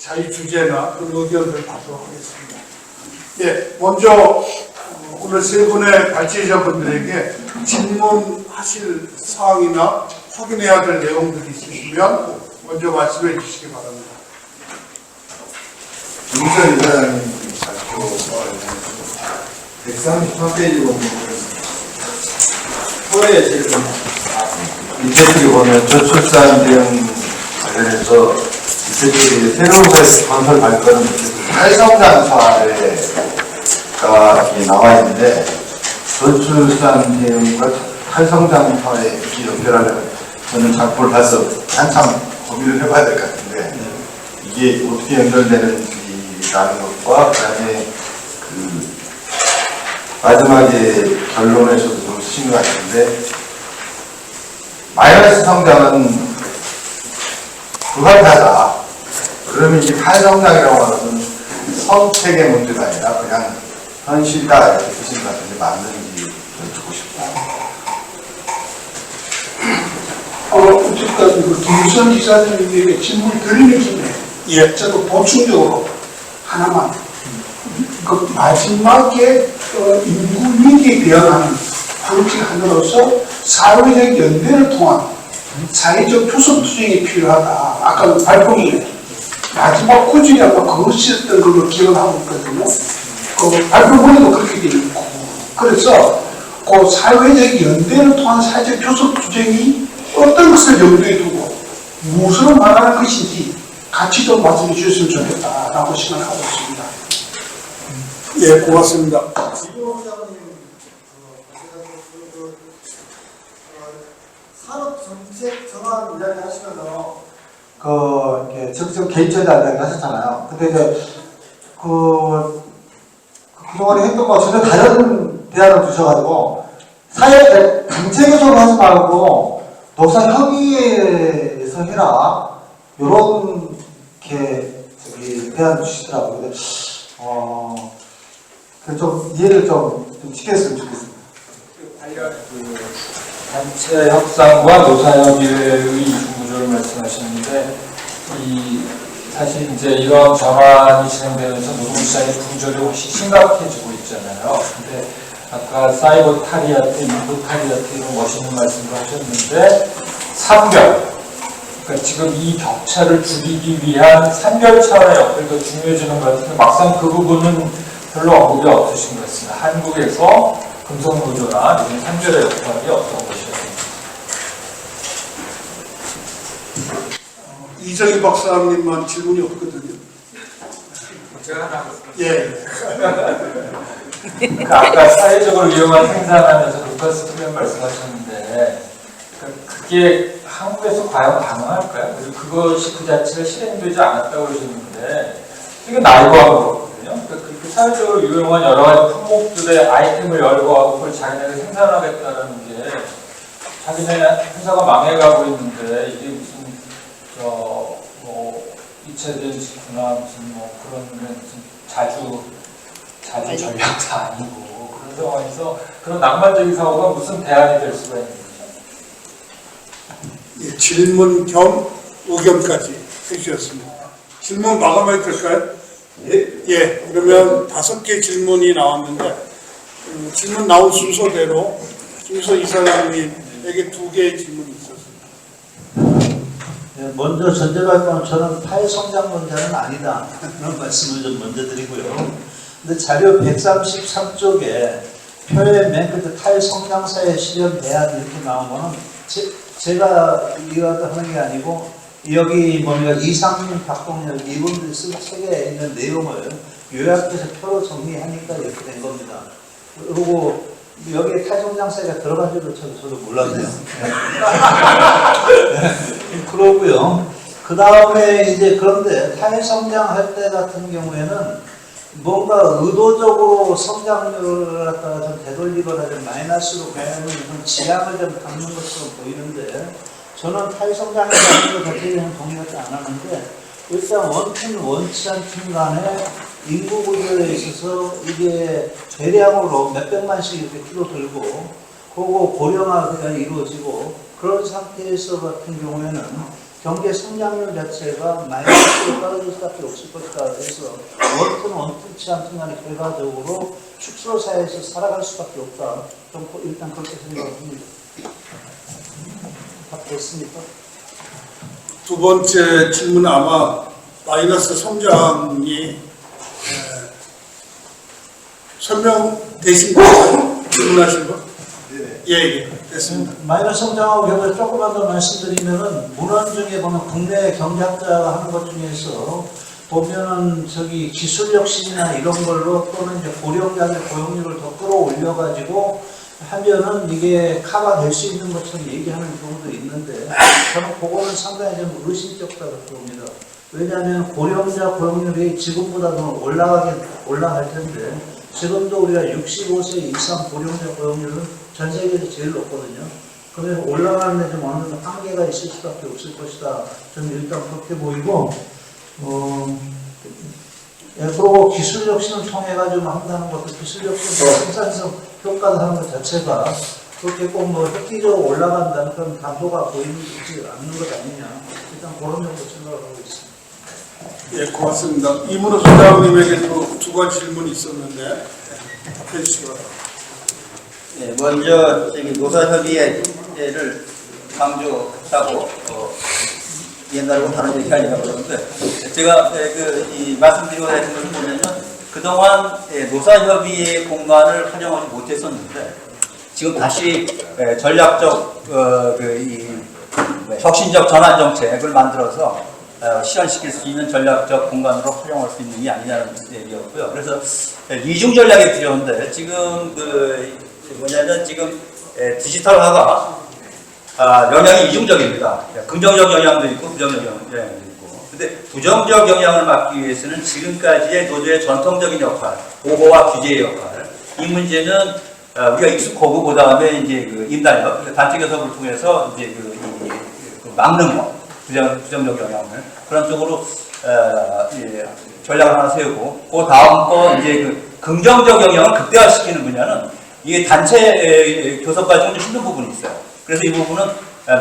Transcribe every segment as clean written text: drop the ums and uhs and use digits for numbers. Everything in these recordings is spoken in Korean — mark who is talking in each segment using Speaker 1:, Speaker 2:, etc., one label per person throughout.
Speaker 1: 자유 주제나 그 의견을 받도록 하겠습니다. 예, 먼저 오늘 세 분의 발제자분들에게 질문하실 사항이나 확인해야 될 내용들이 있으시면 먼저 말씀해 주시기 바랍니다.
Speaker 2: 윤선 이사장님 발표 138페이지 보면 후에 지금 밑에 쪽에 보면 저출산 대응 관련해서 밑에 쪽에 새로운 건설 발표는 탈성장사회가 나와 있는데 저출산 대응과 탈성장사회 이 연결하려면 저는 작품을 봐서 한참 고민을 해봐야 될 것 같은데 이게 어떻게 연결되는지라는 것과 그다음에 그 마지막에 결론에서도 좀 쓰신 것 같은데 마이너스 성장은 불가피하다. 그러면 이제 탈성장이라고 하는 것은 선택의 문제가 아니라 그냥 현실이다 이렇게 쓰신 것 같은데 맞는지 좀 듣고 싶다.
Speaker 1: 어쨌든 그 김유선 이사님에게 질문 드리는 김에 저도 보충적으로 하나만 그 마지막에 인구 위기에 대응하는 방식하면로서 사회적 연대를 통한 사회적 교섭 투쟁이 필요하다. 아까 발표에 마지막 구절이 아마 그것이었던 걸로 기억을 하고 있거든요. 그 발표문에도 그렇게 되어 있고 그래서 그 사회적 연대를 통한 사회적 교섭 투쟁이 어떤 것을 염두에 두고 무엇을 말하는 것인지 같이 좀 말씀해 주셨으면 좋겠다라고 생각하고 있습니다. 예, 고맙습니다.
Speaker 3: 산업정책 전환 이야기 하시면서 이렇게 적극적 개입제다 이야기 하셨잖아요. 근데 이제 그동안에 했던 거 전혀 다른 대안을 주셔가지고 사회 강제 교섭을 하지 말고 노사 협의에서 해라 요런 게 대안 주시더라고요. 근데 좀 이해를 좀 쉽게 했으면 좋겠습니다.
Speaker 4: 단체 협상과 노사협의회의 구조를 말씀하셨는데 사실 이제 이런 전환이 진행되면서 노동시장의 구조가 훨씬 심각해지고 있잖아요. 근데 아까 사이버 타리아트, 인풋 타리아트 이런 멋있는 말씀을 하셨는데 산별, 그러니까 지금 이 격차를 줄이기 위한 산별 차원의 역할도 중요해지는 것 같은데 막상 그 부분은 별로 언급이 없으신 것 같습니다. 한국에서 금속노조나 이런 산별의 역할이 어떤 것이었습니까?
Speaker 1: 이정희 박사님만 질문이 없거든요.
Speaker 4: 제가 하나
Speaker 1: 예.
Speaker 4: 아까 사회적으로 위험한 생산하면서 루카스 투명 말씀하셨는데 그게 한국에서 과연 가능할까요? 그리고 그것이 그 자체가 실행되지 않았다고 그러셨는데 이게 나이버하고 그렇거든요. 그러니까 사회적으로 유용한 여러 가지 품목들의 아이템을 열거하고 그걸 자기네가 생산하겠다는 게 자기네 회사가 망해가고 있는데 이게 무슨 뭐 2차 대전 직후나 무슨 뭐 그런 무슨 자주 전략도 아니고 그런 상황에서 그런 낭만적인 사고가 무슨 대안이 될 수가 있는 거죠?
Speaker 1: 예, 질문 겸 의견까지 해주셨습니다. 질문 마감해도 될까요? 예, 그러면 5개 질문이 나왔는데 질문 나온 순서대로 김유선 이사장님에게 2개의 질문이 있었습니다.
Speaker 5: 먼저 전제 발표는 저는 탈성장 문제는 아니다 그런 말씀을 좀 먼저 드리고요. 근데 자료 133쪽에 표에 맨 끝에 탈성장사회 실현 대안 이렇게 나오면 제가 이해하는 게 아니고 여기 뭡니까 이상민, 박동열 이분들이 쓴 책에 있는 내용을 요약해서 표로 정리하니까 이렇게 된 겁니다. 그리고 여기에 탈성장사회가 들어간 줄도 저도 몰랐네요. 그러고요. 그 다음에 이제 그런데 탈성장할 때 같은 경우에는 뭔가 의도적으로 성장률을 갖다가 좀 되돌리거나 좀 마이너스로 가면 좀 지향을 좀 담는 것처럼 보이는데 저는 탈성장이라는 것 자체에는 동의하지 않았는데 일단 원팀 원치 않든 간에 인구 구조에 있어서 이게 대량으로 몇백만씩 이렇게 줄어들고 그거 고령화가 이루어지고 그런 상태에서 같은 경우에는 경제 성장률 자체가 마이너스로 떨어질 수밖에 없을 것이다. 그래서 원투는 원투치 않든 간에 결과적으로 축소 사회에서 살아갈 수밖에 없다. 좀 일단 그렇게 생각합니다. 답됐습니까?
Speaker 1: 두 번째 질문은 아마 마이너스 성장이 설명되신 거죠? 질문하신 거? 예, 됐습니다.
Speaker 5: 마이너스 성장하고 겹쳐 조금만 더 말씀드리면은 문헌 중에 보면 국내 경제학자가 하는 것 중에서 보면은 저기 기술 혁신이나 이런 걸로 또는 이제 고령자의 고용률을 더 끌어올려 가지고 하면은 이게 커버될 수 있는 것처럼 얘기하는 경우도 있는데 저는 그거는 상당히 좀 의심적이라고 봅니다. 왜냐하면 고령자 고용률이 지금보다 더 올라갈 텐데 지금도 우리가 65세 이상 고령자 고용률은 전 세계에서 제일 높거든요. 그래서 올라가는 데 좀 어느 정도 한계가 있을 수밖에 없을 것이다. 저는 일단 그렇게 보이고, 그리고 기술 혁신을 통해 가지고 한다는 것도 기술 혁신 생산성 효과를 하는 것 자체가 그렇게 꼭 뭐 획기적으로 올라간다는 그런 담보가 보이지 않는 것 아니냐. 일단 그런 정도 생각을 하고 있습니다.
Speaker 1: 예, 고맙습니다. 이문호 소장님에게도 두 가지 질문이 있었는데 답해 주시기 바랍니다.
Speaker 6: 네, 먼저 노사협의회를 강조하고 옛날하고 다른 얘기 하려고 그러는데 제가 이 말씀드리고자 했던 것을 보면은 그동안 노사협의회 공간을 활용하지 못했었는데 지금 다시 전략적 혁신적 전환 정책을 만들어서 실현시킬 수 있는 전략적 공간으로 활용할 수 있는 게 아니냐는 얘기였고요. 그래서 이중 전략이 필요한데 지금 뭐냐면 지금 디지털화가 영향이 이중적입니다. 긍정적 영향도 있고 부정적 영향도 있고. 근데 부정적 영향을 막기 위해서는 지금까지의 노조의 전통적인 역할, 보호와 규제의 역할, 이 문제는 우리가 익숙하고 그 다음에 이제 인단협, 단체 교섭을 통해서 이제 막는 거, 부정적 영향을 그런 쪽으로 전략을 하나 세우고, 그 다음 거 이제 긍정적 영향을 극대화시키는 분야는 이게 단체 교섭 과정은 좀 힘든 부분이 있어요. 그래서 이 부분은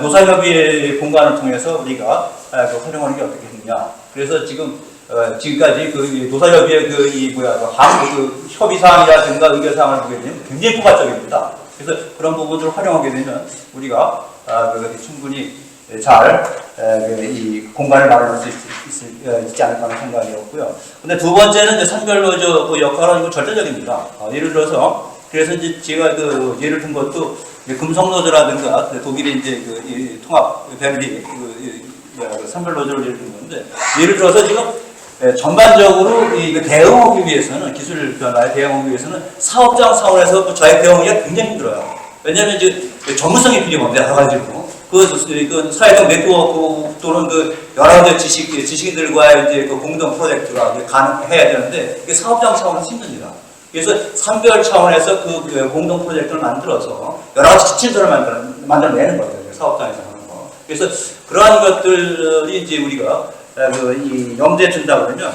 Speaker 6: 노사협의회 공간을 통해서 우리가 활용하는 게 어떻게 되느냐. 그래서 지금까지 노사협의회 협의사항이라든가 의결사항을 보게 되면 굉장히 포괄적입니다. 그래서 그런 부분들을 활용하게 되면 우리가 충분히 잘 이 공간을 마련할 수 있지 않을까 하는 생각이었고요. 근데 두 번째는 이제 선별노조 역할은 이거 절대적입니다. 예를 들어서 그래서 이제 제가 예를 든 것도 금속노조라든가 독일의 이제 통합 베르디 선별노조를 예를 든 건데 예를 들어서 지금 전반적으로 대응하기 위해서는 기술 변화에 대응하기 위해서는 사업장 차원에서 저희 대응하기가 굉장히 힘들어요. 왜냐하면 이제 전문성이 필요합니다. 여러 가지로. 그 사회적 네트워크 또는 여러 가지 지식인들과의 이제 공동 프로젝트가 가능해야 되는데 이게 사업장 차원에서 힘듭니다. 그래서 선별 차원에서 공동 프로젝트를 만들어서 여러 가지 지침서를 만들어내는 거예요. 사업장에서 하는 거. 그래서 그러한 것들이 이제 우리가 염두에 둔다 그러면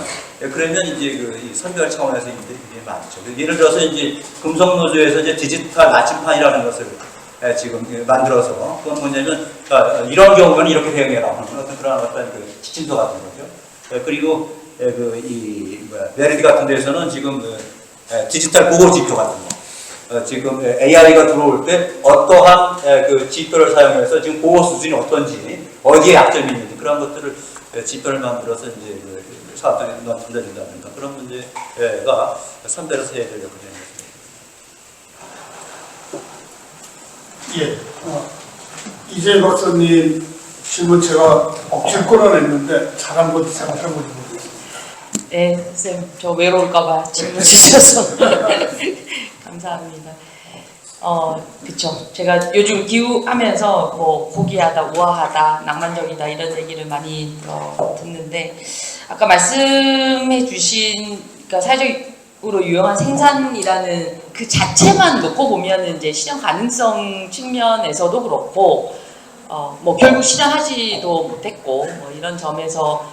Speaker 6: 이제 이 선별 차원에서 이게 많죠. 예를 들어서 이제 금속노조에서 이제 디지털 나침판이라는 것을 지금 만들어서 그건 뭐냐면 이런 경우는 이렇게 대응해라 하는 어떤 지침서 같은 거죠. 그리고 메르디 같은 데서는 지금 디지털 보고 지표 같은 거. 지금 AI가 들어올 때 어떠한 지표를 사용해서 지금 보호 수준이 어떤지, 어디에 약점이 있는지 그런 것들을 지표를 만들어서 이제 사업장에 전달된다든가 그런 문제가 선별해서 해야 되려고 합니다.
Speaker 1: 예, 이재 박사님 질문 제가 억지로 끌어냈는데 잘 한번 생각해보지 모르겠습니다.
Speaker 7: 네, 쌤, 저 외로울까봐 질문 주셔서 감사합니다. 그쵸. 제가 요즘 기후하면서 뭐 고귀하다, 우아하다, 낭만적이다 이런 얘기를 많이 듣는데 아까 말씀해 주신 그러니까 사회적으로 유용한 생산이라는 그 자체만 놓고 보면은 이제 실현 가능성 측면에서도 그렇고 뭐 결국 실현하지도 못했고 뭐 이런 점에서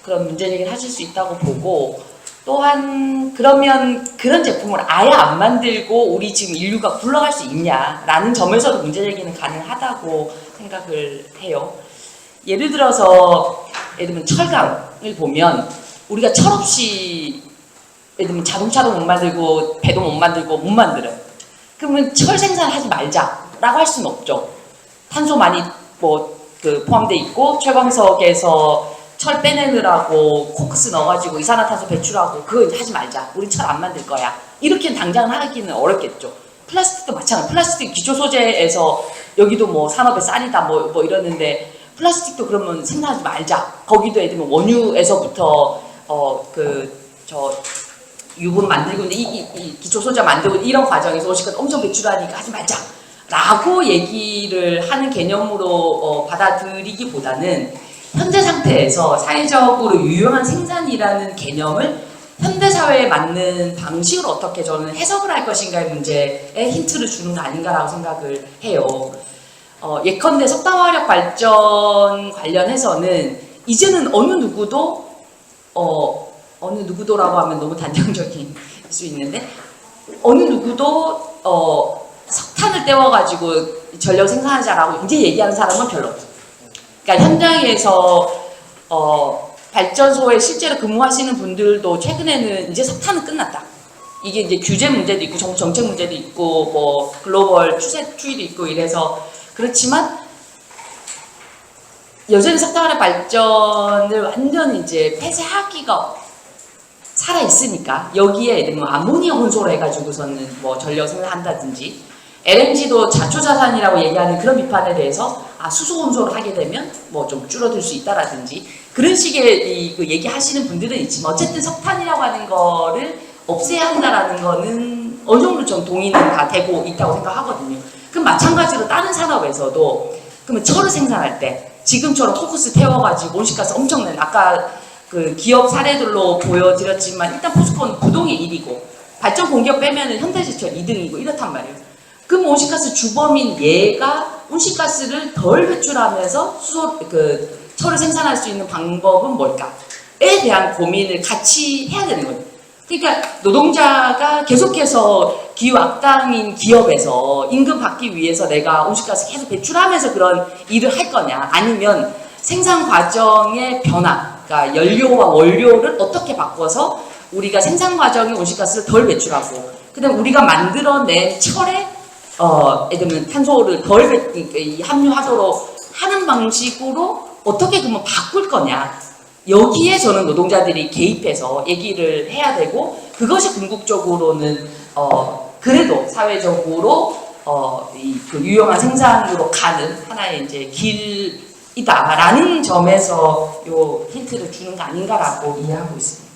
Speaker 7: 그런 문제 제기를 하실 수 있다고 보고 또한 그러면 그런 제품을 아예 안 만들고 우리 지금 인류가 굴러갈 수 있냐라는 점에서도 문제 제기는 가능하다고 생각을 해요. 예를 들어서 예를 들면 철강을 보면 우리가 철 없이 예를 들면 자동차도 못 만들고 배도 못 만들어요. 그러면 철 생산하지 말자라고 할 수는 없죠. 탄소 많이 포함돼 있고 철광석에서 철 빼내느라고 코크스 넣어가지고 이산화탄소 배출하고 그거 이제 하지 말자. 우리 철 안 만들 거야. 이렇게 당장 하기는 어렵겠죠. 플라스틱도 마찬가지. 플라스틱 기초 소재에서 여기도 뭐 산업의 쌀이다 뭐 이러는데 플라스틱도 그러면 생산하지 말자. 거기도 예를 들면 원유에서부터 유분 만들고 이 기초 소재 만들고 이런 과정에서 온실가스 엄청 배출하니까 하지 말자. 라고 얘기를 하는 개념으로 받아들이기보다는 현재 상태에서 사회적으로 유용한 생산이라는 개념을 현대사회에 맞는 방식으로 어떻게 저는 해석을 할 것인가의 문제에 힌트를 주는 거 아닌가라고 생각을 해요. 예컨대 석탄화력 발전 관련해서는 이제는 어느 누구도라고 하면 너무 단정적일 수 있는데 어느 누구도 석탄을 떼워가지고 전력 생산하자라고 이제 얘기하는 사람은 별로 없어요. 그러니까 현장에서 발전소에 실제로 근무하시는 분들도 최근에는 이제 석탄은 끝났다. 이게 이제 규제 문제도 있고 정책 문제도 있고 뭐 글로벌 추이도 있고 이래서 그렇지만 여전히 석탄화력 발전을 완전히 이제 폐쇄하기가 살아 있으니까 여기에 뭐 아모니아 혼소를 해가지고서는 뭐 전력 생산한다든지 LNG도 자초자산이라고 얘기하는 그런 비판에 대해서 수소 혼소를 하게 되면 뭐 좀 줄어들 수 있다라든지 그런 식의 얘기하시는 분들은 있지만 어쨌든 석탄이라고 하는 거를 없애야 한다라는 거는 어느 정도 좀 동의는 다 되고 있다고 생각하거든요. 그럼 마찬가지로 다른 산업에서도 그러면 철을 생산할 때 지금처럼 코크스 태워가지고 온실가스 엄청난 아까 그 기업 사례들로 보여드렸지만 일단 포스코는 부동의 1위고 발전 공기업 빼면은 현대제철 2등이고 이렇단 말이에요. 그럼 온실가스 주범인 얘가 온실가스를 덜 배출하면서 철을 생산할 수 있는 방법은 뭘까에 대한 고민을 같이 해야 되는 거예요. 그러니까 노동자가 계속해서 기후 악당인 기업에서 임금 받기 위해서 내가 온실가스 계속 배출하면서 그런 일을 할 거냐 아니면 생산 과정의 변화 그러니까 연료와 원료를 어떻게 바꿔서 우리가 생산 과정에 온실가스를 덜 배출하고 그다음에 우리가 만들어낸 철에 예를 들면 탄소를 덜 함유하도록 하는 방식으로 어떻게 그러면 바꿀 거냐 여기에 저는 노동자들이 개입해서 얘기를 해야 되고 그것이 궁극적으로는 그래도 사회적으로 그 유용한 생산으로 가는 하나의 이제 길이다라는 점에서 요 힌트를 주는 거 아닌가라고 이해하고 있습니다.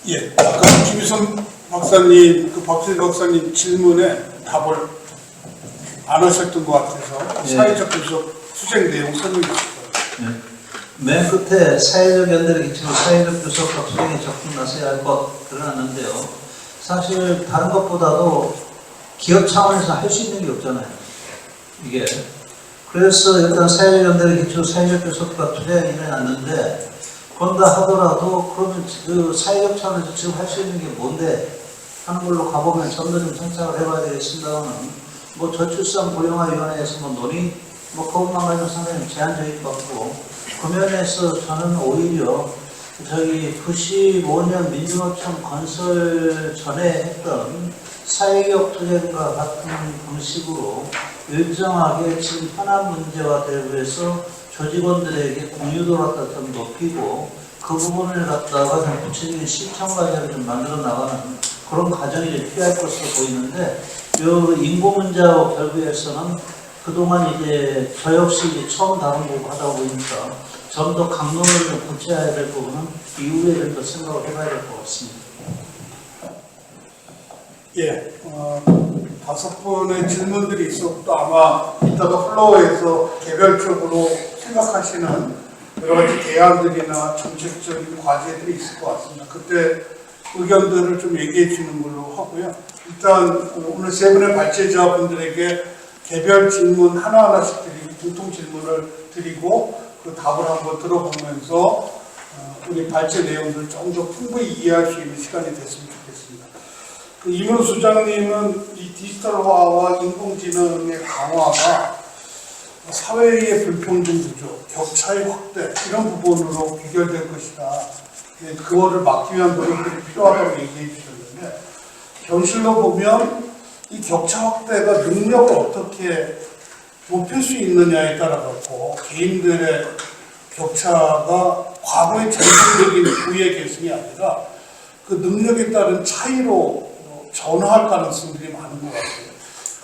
Speaker 1: 예, 아까 김희선 박사님, 박실 박사님 질문에 답을 안 하셨던 것 같아서 사회적 교섭 수행 내용 설명해 주시고요.
Speaker 5: 맨 끝에 사회적 연대를 기치고 사회적 교섭과 수행에 적극 나서야 할 것 드러났는데요. 사실 다른 것보다도 기업 차원에서 할 수 있는 게 없잖아요. 이게 그래서 일단 사회적 연대를 기치고 사회적 교섭과 투쟁이 일어났는데 그런다 하더라도 그러면 그 사회적 차원에서 지금 할 수 있는 게 뭔데 하는 걸로 가보면 좀 더 좀 생각을 해봐야 되겠습니다만 뭐 저출산 고령화위원회에서 뭐 논의 그것만 가지고 상당히 제한적일 것 같고 그 면에서 저는 오히려 95년 민주노총 건설 전에 했던 사회적 투쟁과 같은 방식으로 일정하게 지금 현안 문제와 대비해서 조직원들에게 공유도를 갖다 좀 높이고 그 부분을 갖다가 좀 구체적인 실천 과제를 좀 만들어 나가는 그런 과정이 필요할 것으로 보이는데 이 인구 문제와 결부해서는 그동안 이제 저 역시 이제 처음 다룬 거고 하다 보니까 좀 더 강론을 좀 고쳐야 될 부분은 이후에 좀 더 생각을 해봐야 될 것 같습니다.
Speaker 1: 예, 5분의 질문들이 있었고 아마 이따가 플로어에서 개별적으로 생각하시는 여러 가지 대안들이나 정책적인 과제들이 있을 것 같습니다. 그때 의견들을 좀 얘기해 주는 걸로 하고요. 일단 오늘 세 분의 발제자분들에게 개별 질문 하나하나씩 드리고 공통 질문을 드리고 그 답을 한번 들어보면서 우리 발제 내용들을 좀 더 풍부히 이해할 수 있는 시간이 됐으면 좋겠습니다. 그 이문우 수장님은 이 디지털화와 인공지능의 강화가 사회의 불평등 구조, 격차의 확대 이런 부분으로 비결될 것이다. 그거를 막기 위한 노력들이 필요하다고 얘기해 주셨는데 현실로 보면 이 격차 확대가 능력을 어떻게 높일 수 있느냐에 따라 갖고 개인들의 격차가 과거의 전통적인 부의 계승이 아니라 그 능력에 따른 차이로 전화할 가능성들이 많은 것 같아요.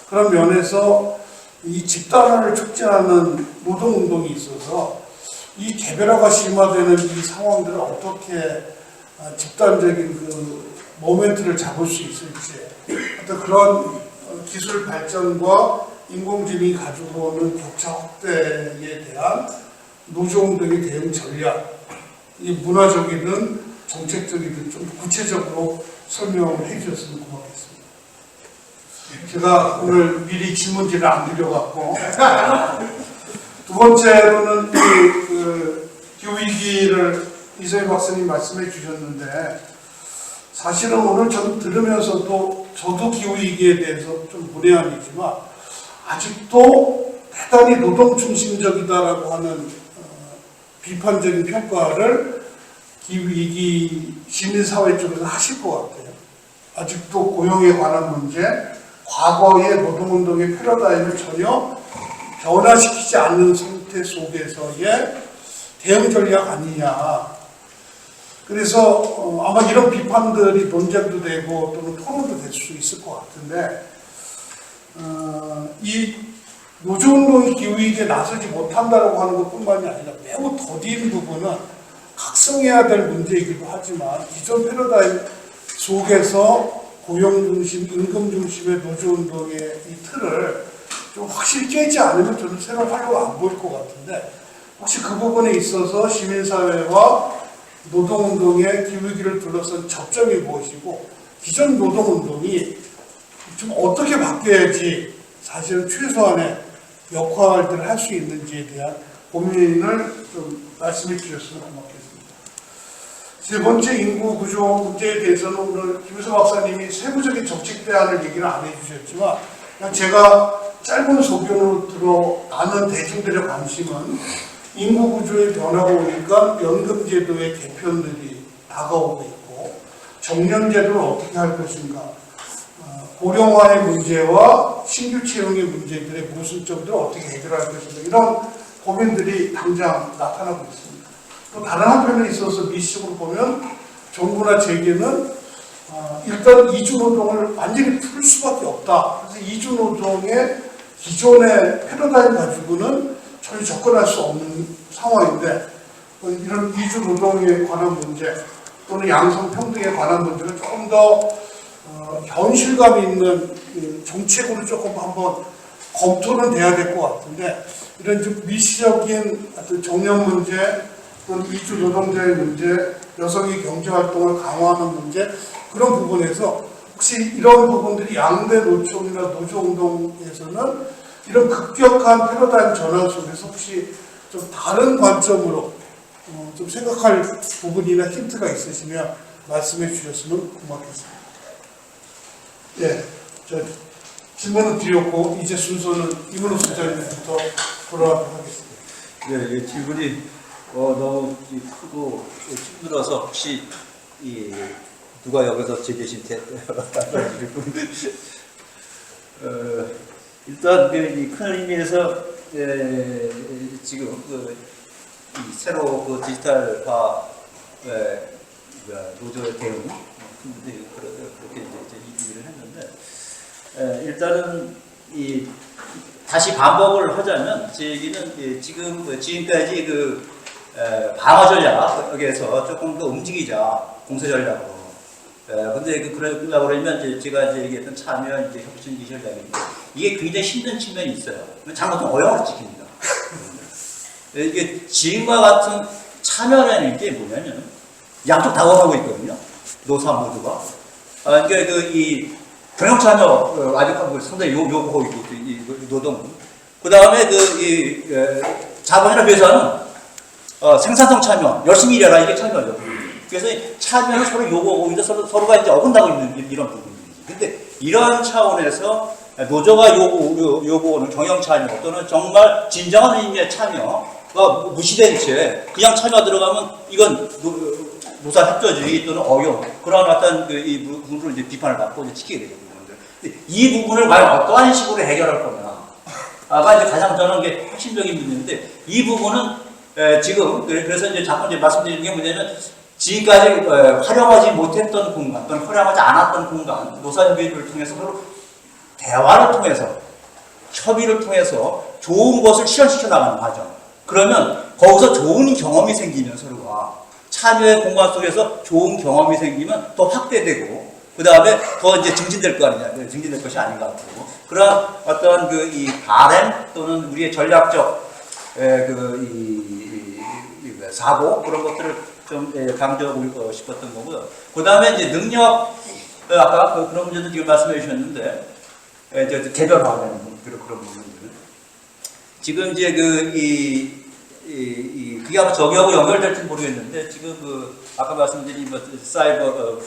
Speaker 1: 그런 면에서 이 집단화를 촉진하는 노동운동이 있어서 이 개별화가 심화되는 이 상황들을 어떻게 집단적인 그 모멘트를 잡을 수 있을지 어떤 그런 기술 발전과 인공지능이 가지고 오는 격차 확대에 대한 노조운동의 대응 전략, 이 문화적이든 정책적이든 좀 구체적으로 설명을 해 주셨으면 고맙겠습니다. 제가 오늘 미리 질문지를 안 드려갖고 두 번째로는 그 기후위기를 이소희 박사님 말씀해 주셨는데 사실은 오늘 저도 들으면서도 저도 기후위기에 대해서 좀 문외한이지만 아직도 대단히 노동 중심적이다라고 하는 비판적인 평가를 기후위기 시민사회 쪽에서 하실 것 같아요. 아직도 고용에 관한 문제, 과거의 노동운동의 패러다임을 전혀 변화시키지 않는 상태 속에서의 대응 전략 아니냐. 그래서 아마 이런 비판들이 논쟁도 되고 또는 토론도 될 수 있을 것 같은데 이 노조운동이 기후위기에 나서지 못한다라고 하는 것뿐만이 아니라 매우 더딘 부분은 각성해야 될 문제이기도 하지만 기존 패러다임 속에서 고용 중심, 임금 중심의 노조운동의 이 틀을 좀 확실히 깨지 않으면 저는 새로운 활로가 안 보일 것 같은데 혹시 그 부분에 있어서 시민사회와 노동운동의 기후위기를 둘러싼 접점이 무엇이고 기존 노동운동이 좀 어떻게 바뀌어야지 사실은 최소한의 역할들을 할 수 있는지에 대한 고민을 좀 말씀해 주셨으면 고맙겠습니다. 세 번째 인구 구조 문제에 대해서는 오늘 김유서 박사님이 세부적인 정책 대안을 얘기를 안 해주셨지만 그냥 제가 짧은 소견으로 들어 아는 대중들의 관심은 인구 구조의 변화가 오니까 연금제도의 개편들이 다가오고 있고 정년제도를 어떻게 할 것인가 고령화의 문제와 신규 채용의 문제들의 모순점들을 어떻게 해결할 것인가 이런 고민들이 당장 나타나고 있습니다. 또 다른 한편에 있어서 미시적으로 보면 정부나 재계는 일단 이주노동을 완전히 풀 수밖에 없다. 그래서 이주노동의 기존의 패러다임 가지고는 전혀 접근할 수 없는 상황인데 이런 이주노동에 관한 문제 또는 양성평등에 관한 문제를 조금 더 현실감 있는 정책으로 조금 한번 검토는 돼야 될 것 같은데 이런 좀 미시적인 어떤 정년 문제 또는 이주 노동자의 문제, 여성의 경제활동을 강화하는 문제 그런 부분에서 혹시 이런 부분들이 양대 노총이나 노조운동에서는 이런 급격한 패러다임 전환 속에서 혹시 좀 다른 관점으로 좀 생각할 부분이나 힌트가 있으시면 말씀해 주셨으면 고맙겠습니다. 예, 저 질문을 드렸고 이제 순서는 이문호 소장님부터 돌아가도록 하겠습니다.
Speaker 5: 네, 이 질문이 너무 크고 힘들어서 혹시 누가 여기서 제 계신 일단 큰 의미에서 지금 이 새로 디지털화 노조의 대응 그렇게 이제 얘기를 했는데 일단은 다시 반복을 하자면 제 얘기는 지금까지 방어 전략에서 조금 더 움직이자 공세 전략으로. 근데 그러려고 그러면 제가 이제 얘기했던 참여 혁신 전략인데 이게 굉장히 힘든 측면이 있어요. 잘못하면 어영을 지킵니다. 이게 지금과 같은 참여라는 게 뭐냐면 양쪽 다 원하고 있거든요. 노사 모두가. 그러니까 이 경영 참여 아주 상당히 요구하고 있고 이 노동. 그 다음에 자본이나 회사는 생산성 참여, 열심히 일해라 이게 참여죠. 그래서 참여는 서로 요구하고 있는데 서로가 이제 어긋나고 있는 이런 부분이지. 근데 이런 차원에서
Speaker 6: 노조가 요구하는 경영 참여 또는 정말 진정한 의미의 참여가 무시된 채 그냥 참여 들어가면 이건 노사 협조주의 또는 어용 그런 어떤 이 부분으로 이제 비판을 받고 이제 지키게 되죠. 근데 이 부분을 과연 어떠한 식으로 해결할 거냐가 이제 가장 저는 게 핵심적인 문제인데 이 부분은 지금 그래서 이제 자꾸 이제 말씀드리는 게 뭐냐면 지금까지 활용하지 못했던 공간 또는 활용하지 않았던 공간 노사협의를 통해서 서로 대화를 통해서 협의를 통해서 좋은 것을 실현시켜 나가는 과정. 그러면 거기서 좋은 경험이 생기면 서로가 참여의 공간 속에서 좋은 경험이 생기면 더 확대되고 그 다음에 더 이제 증진될 거 아니냐, 증진될 것이 아닌가 같고 그런 어떤 이 바램 또는 우리의 전략적 사고 그런 것들을 좀 강조하고 싶었던 거고요. 그 다음에 이제 능력 아까 그런 문제도 지금 말씀해 주셨는데 개별화되는 그런 부분들 지금 이제 그게 아마 저기하고 연결될지 모르겠는데 지금 아까 말씀드린 사이버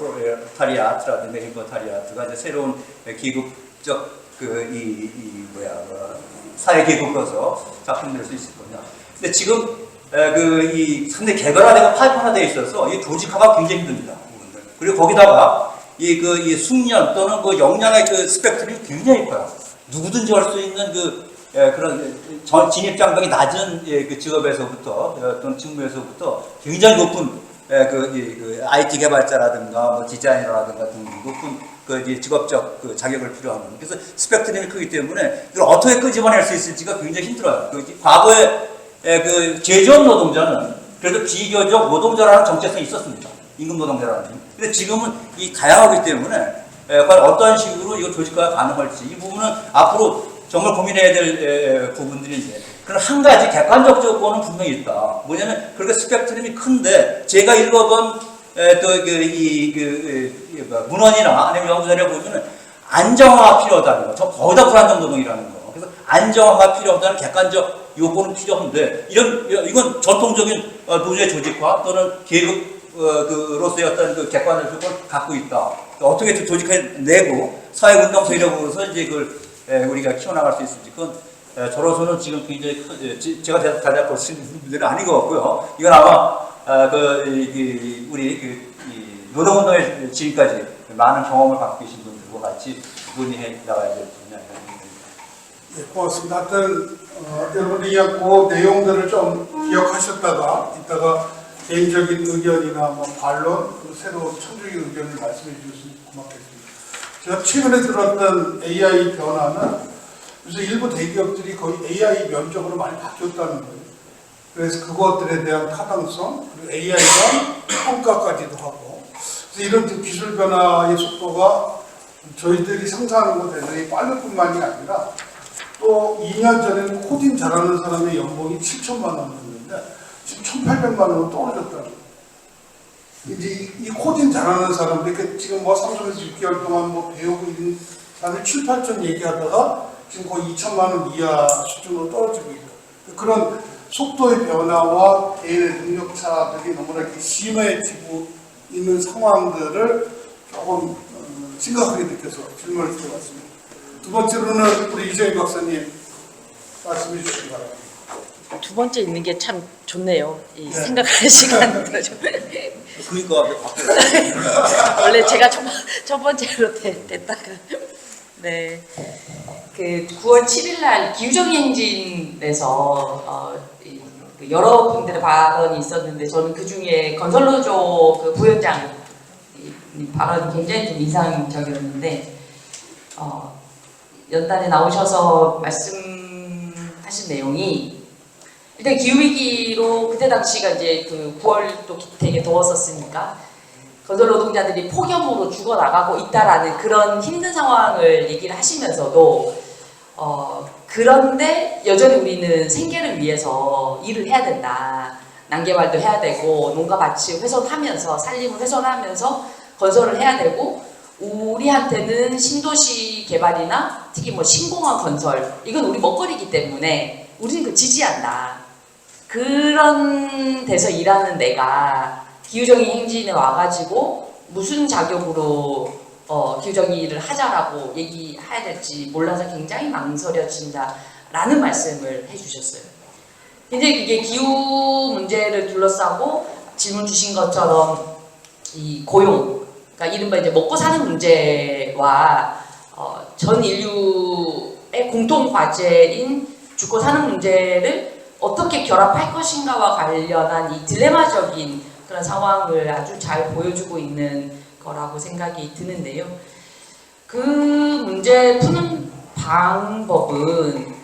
Speaker 6: 타리아트라든지 헬버 타리아트가 이제 새로운 기급적 사회 기급으로서 작품될 수 있을 거냐. 근데 지금 이 상당히 개별화되고 파이프화되어 있어서 이 조직화가 굉장히 힘듭니다. 그리고 거기다가 이 숙련 또는 역량의 스펙트럼이 굉장히 커요. 누구든지 할 수 있는 그런 진입 장벽이 낮은 직업에서부터 또는 직무에서부터 굉장히 높은 IT 개발자라든가 디자이너라든가 등 높은 직업적 자격을 필요하는 그래서 스펙트럼이 크기 때문에 이걸 어떻게 끄집어낼 수 있을지가 굉장히 힘들어요. 과거에 제조업 노동자는 그래도 비교적 노동자라는 정체성이 있었습니다. 임금 노동자라는. 근데 지금은 이 다양하기 때문에 과연 어떤 식으로 이거 조직화가 가능할지 이 부분은 앞으로 정말 고민해야 될 부분들인데 그런 한 가지 객관적 조건은 분명히 있다. 뭐냐면 그렇게 스펙트럼이 큰데 제가 읽어본 문헌이나 아니면 연구자료 보면은 안정화가 필요하다는 거. 거의 다 불안정 노동이라는 거. 그래서 안정화가 필요하다는 객관적 요건은 필요한데 이건 전통적인 노조의 조직화 또는 계급으로서의 어떤 객관적 조건을 갖고 있다. 어떻게 조직해내고 사회운동 세력으로서 이제 그걸 우리가 키워나갈 수 있을지 그건 저로서는 지금 굉장히 제가 대답할 수 있는 문제는 아닌 것 같고요. 이건 아마 우리 노동운동에 지금까지 많은 경험을 갖고 계신 분들과 같이 논의해 나가야 될 분야.
Speaker 1: 네, 고맙습니다. 하여튼 여러분들이 그 내용들을 좀 기억하셨다가 이따가 개인적인 의견이나 반론, 새로 천주의 의견을 말씀해 주셨으면 고맙겠습니다. 제가 최근에 들었던 AI 변화는 그래서 일부 대기업들이 거의 AI 면적으로 많이 바뀌었다는 거예요. 그래서 그것들에 대한 타당성, 그리고 AI가 평가까지도 하고 그래서 이런 기술 변화의 속도가 저희들이 상상하는 것 대단히 빠를 뿐만이 아니라 또 2년 전에는 코딩 잘하는 사람의 연봉이 7천만 원이었는데 지금 1,800만 원으로 떨어졌다는 거예요. 이제 이 코딩 잘하는 사람들, 지금 삼성에서 6개월 동안 배우고 있는 사람이 7, 8천 얘기하다가 지금 거의 2천만 원 이하 수준으로 떨어지고 있다. 그런 속도의 변화와 개인의 능력 차들이 너무나 심해지고 있는 상황들을 조금 심각하게 느껴서 질문을 드려봤습니다. 두 번째로는 우리 이정희 박사님 말씀해 주시기 바랍니다.
Speaker 7: 두 번째 있는 게 참 좋네요. 이 생각할 시간도 좀.
Speaker 6: 그러니까
Speaker 7: 원래 제가 첫 번째로 됐다가 네. 9월 7일 날 기후정의 행진에서 여러 분들의 발언이 있었는데 저는 그 중에 건설노조 부위원장 발언이 굉장히 좀 인상적이었는데 연단에 나오셔서 말씀하신 내용이 일단 기후위기로 그때 당시가 이제 9월 또 되게 더웠었으니까 건설 노동자들이 폭염으로 죽어나가고 있다라는 그런 힘든 상황을 얘기를 하시면서도 그런데 여전히 우리는 생계를 위해서 일을 해야 된다. 난개발도 해야 되고 농가밭을 훼손하면서 산림을 훼손하면서 건설을 해야 되고 우리한테는 신도시 개발이나 특히 신공항 건설 이건 우리 먹거리이기 때문에 우리는 그 지지한다. 그런 데서 일하는 내가 기후정의 행진에 와가지고 무슨 자격으로 기후정의를 하자라고 얘기해야 될지 몰라서 굉장히 망설여진다라는 말씀을 해주셨어요. 굉장히 이게 기후 문제를 둘러싸고 질문 주신 것처럼 이 고용, 그러니까 이른바 이제 먹고 사는 문제와 전 인류의 공통 과제인 죽고 사는 문제를 어떻게 결합할 것인가와 관련한 이 딜레마적인 그런 상황을 아주 잘 보여주고 있는 거라고 생각이 드는데요. 그 문제 푸는 방법은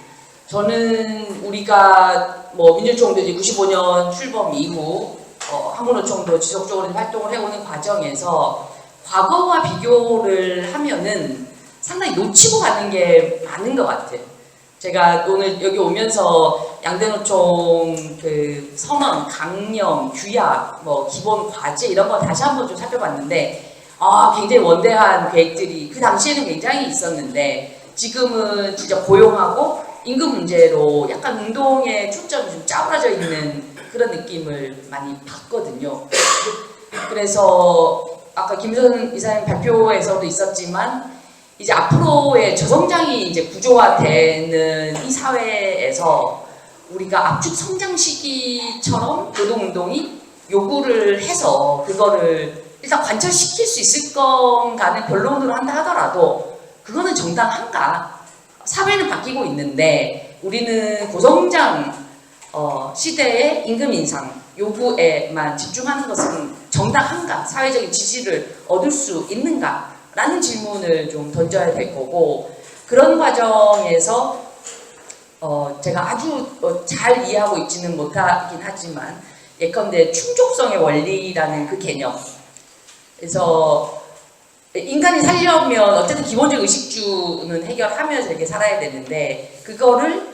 Speaker 7: 저는 우리가 뭐 민주총도 이제 95년 출범 이후 한국노총도 지속적으로 활동을 해오는 과정에서 과거와 비교를 하면은 상당히 놓치고 가는 게 많은 것 같아요. 제가 오늘 여기 오면서 양대노총 그 선언, 강령, 규약, 뭐 기본 과제 이런 거 다시 한번 좀 살펴봤는데 굉장히 원대한 계획들이 그 당시에는 굉장히 있었는데 지금은 진짜 고용하고 임금 문제로 약간 운동의 초점이 좀 짜부라져 있는 그런 느낌을 많이 받거든요. 그래서 아까 김선 이사님 발표에서도 있었지만 이제 앞으로의 저성장이 이제 구조화되는 이 사회에서 우리가 압축 성장 시기처럼 노동운동이 요구를 해서 그거를 일단 관철시킬 수 있을 건가는 변론으로 한다 하더라도 그거는 정당한가? 사회는 바뀌고 있는데 우리는 고성장 시대의 임금 인상 요구에만 집중하는 것은 정당한가? 사회적인 지지를 얻을 수 있는가? 라는 질문을 좀 던져야 될 거고 그런 과정에서 제가 아주 잘 이해하고 있지는 못하긴 하지만 예컨대 충족성의 원리라는 그 개념 그래서 인간이 살려면 어쨌든 기본적 의식주는 해결하면서 이렇게 살아야 되는데 그거를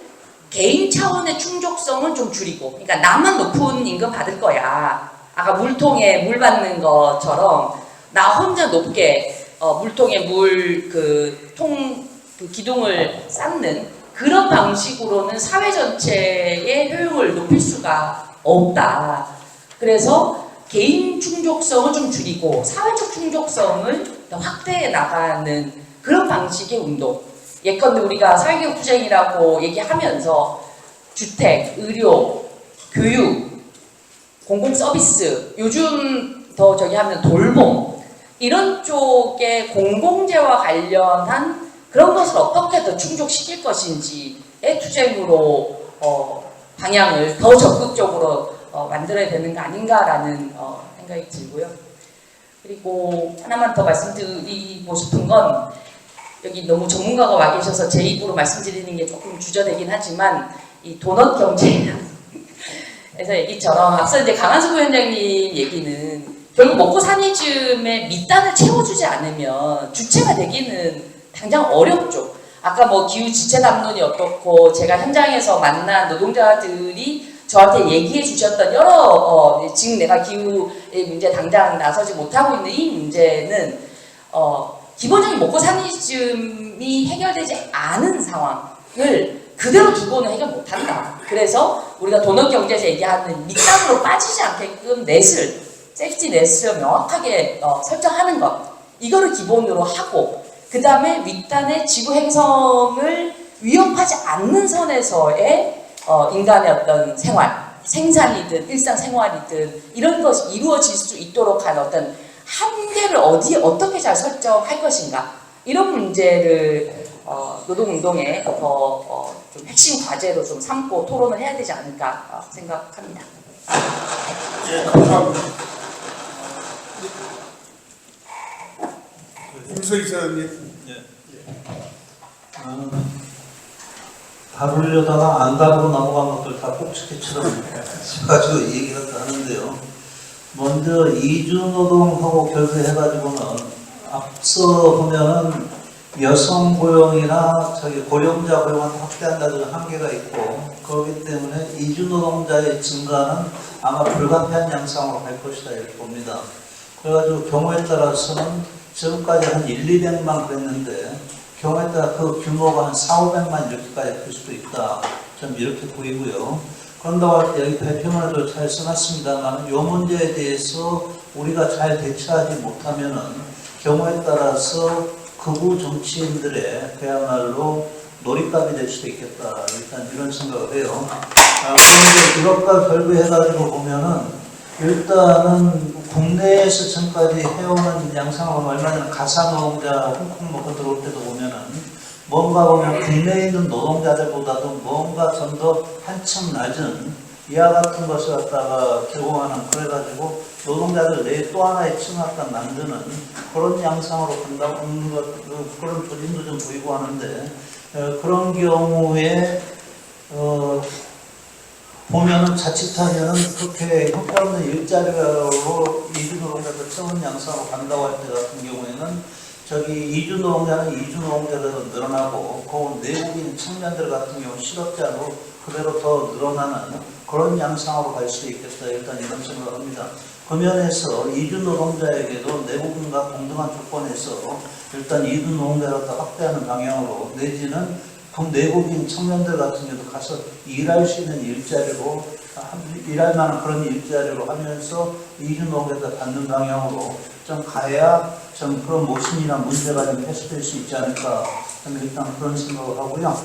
Speaker 7: 개인 차원의 충족성은 좀 줄이고 그러니까 나만 높은 임금 받을 거야 아까 물통에 물 받는 것처럼 나 혼자 높게 물통에 그 기둥을 쌓는 그런 방식으로는 사회 전체의 효용을 높일 수가 없다. 그래서 개인 충족성을 좀 줄이고 사회적 충족성을 더 확대해 나가는 그런 방식의 운동. 예컨대 우리가 사회개혁 투쟁이라고 얘기하면서 주택, 의료, 교육, 공공 서비스, 요즘 더 저기 하면 돌봄 이런 쪽의 공공재와 관련한 그런 것을 어떻게 더 충족시킬 것인지의 투쟁으로 방향을 더 적극적으로 만들어야 되는 거 아닌가라는 생각이 들고요. 그리고 하나만 더 말씀드리고 싶은 건 여기 너무 전문가가 와 계셔서 제 입으로 말씀드리는 게 조금 주저되긴 하지만 이 도넛 경제 그래서 얘기처럼 앞서 이제 강한수 부위원장님 얘기는 결국 먹고 사니즘의 밑단을 채워주지 않으면 주체가 되기는 당장 어렵죠. 아까 뭐 기후 지체 담론이 어떻고 제가 현장에서 만난 노동자들이 저한테 얘기해 주셨던 여러 지금 내가 기후의 문제 당장 나서지 못하고 있는 이 문제는 기본적인 먹고 사니즘이 해결되지 않은 상황을 그대로 두고는 해결 못한다. 그래서 우리가 도넛 경제에서 얘기하는 밑단으로 빠지지 않게끔 세이프티 넷을 명확하게 설정하는 것 이거를 기본으로 하고 그 다음에 윗단의 지구 행성을 위협하지 않는 선에서의 인간의 어떤 생활, 생산이든 일상생활이든 이런 것이 이루어질 수 있도록 하는 어떤 한계를 어디에 어떻게 잘 설정할 것인가 이런 문제를 노동운동의 좀 핵심 과제로 좀 삼고 토론을 해야 되지 않을까 생각합니다.
Speaker 1: 예, 감사합니다. 김서 이사님.
Speaker 5: 다루려다가 안 다루고 넘어간 것들 다 꼭지기처럼 해가지고 얘기를 하는데요. 먼저 이주노동하고 결부해가지고는 앞서 보면은 여성 고용이나 고령자 고용을 확대한다는 한계가 있고 그렇기 때문에 이주노동자의 증가는 아마 불가피한 양상으로 갈 것이다 이렇게 봅니다. 그래가지고 경우에 따라서는 지금까지 한 200만 그랬는데 경우에 따라 그 규모가 한 400~500만 이렇게까지 될 수도 있다. 좀 이렇게 보이고요. 그런다고 할 때 여기 발표문에도 잘 써놨습니다만 이 문제에 대해서 우리가 잘 대처하지 못하면은 경우에 따라서 극우 정치인들의 그야말로 놀잇감이 될 수도 있겠다. 일단 이런 생각을 해요. 그런데 이것과 결부해가지고 보면은 일단은 국내에서 지금까지 해오는 양상을 보면 얼마 전에 가사노동자 홍콩 먹고 들어올 때도 보면은 뭔가 보면 국내에 있는 노동자들보다도 뭔가 좀 더 한층 낮은 이하 같은 것을 갖다가 제공하는 그래가지고 노동자들 내에 또 하나의 층을 갖다 만드는 그런 양상으로 간다는 것 그런 조짐도 좀 보이고 하는데 그런 경우에 보면은 자칫하면은 그렇게 형편없는 일자리로 이주 노동자들 채운 양상으로 간다고 할 때 같은 경우에는 저기 이주 노동자는 이주 노동자대로 늘어나고 그 내국인 청년들 같은 경우 실업자로 그대로 더 늘어나는 그런 양상으로 갈 수도 있겠다. 일단 이런 생각을 합니다. 그 면에서 이주 노동자에게도 내국인과 동등한 조건에서 일단 이주 노동자를 더 확대하는 방향으로 내지는 그 내국인 청년들 같은 경우도 가서 일할 수 있는 일자리로 일할 만한 그런 일자리로 하면서 이주 노동자들 받는 방향으로 좀 가야 좀 그런 모순이나 문제가 좀 해소될 수 있지 않을까 저는 일단 그런 생각을 하고요.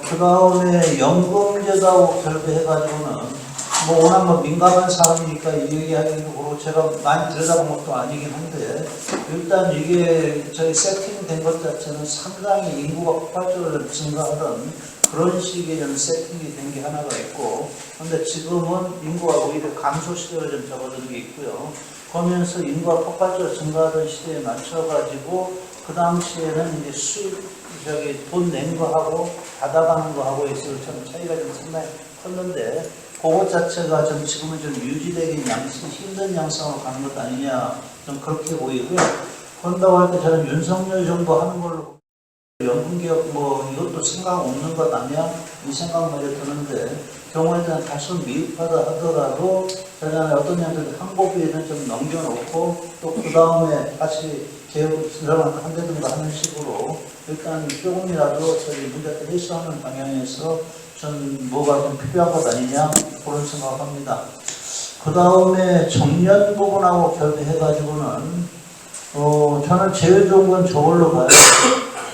Speaker 5: 그 다음에 연금제도하고 결부해가지고는 뭐 워낙 뭐 민감한 사람이니까 이 얘기하기도 그렇고 제가 많이 들여다본 것도 아니긴 한데 일단 이게 저희 세팅된 것 자체는 상당히 인구가 폭발적으로 증가하던 그런 시기에 좀 세팅이 된 게 하나가 있고 그런데 지금은 인구가 오히려 감소 시대로 좀 접어드는 게 있고요. 그러면서 인구가 폭발적으로 증가하던 시대에 맞춰가지고 그 당시에는 이제 돈 낸 거하고 받아가는 거하고의 좀 차이가 좀 상당히 컸는데 그것 자체가 좀 지금은 좀 유지되긴 힘든 양상으로 가는 것 아니냐 좀 그렇게 보이고요. 그런다고 할 때 저는 윤석열 정부 하는 걸로 연금개혁 뭐 이것도 생각 없는 것 아니야 이 생각 먼저 드는데 경우에 따라 다소 미흡하다 하더라도 저는 어떤 양들 항복위에는 좀 넘겨놓고 또 그 다음에 다시 개혁 들어가는 한다든가 하는 식으로 일단 조금이라도 저희 문제를 해소하는 방향에서 전 뭐가 좀 필요한 것 아니냐 그런 생각을 합니다. 그 다음에 정년 부분하고 결부해가지고는 저는 제일 좋은 건 저걸로 봐요.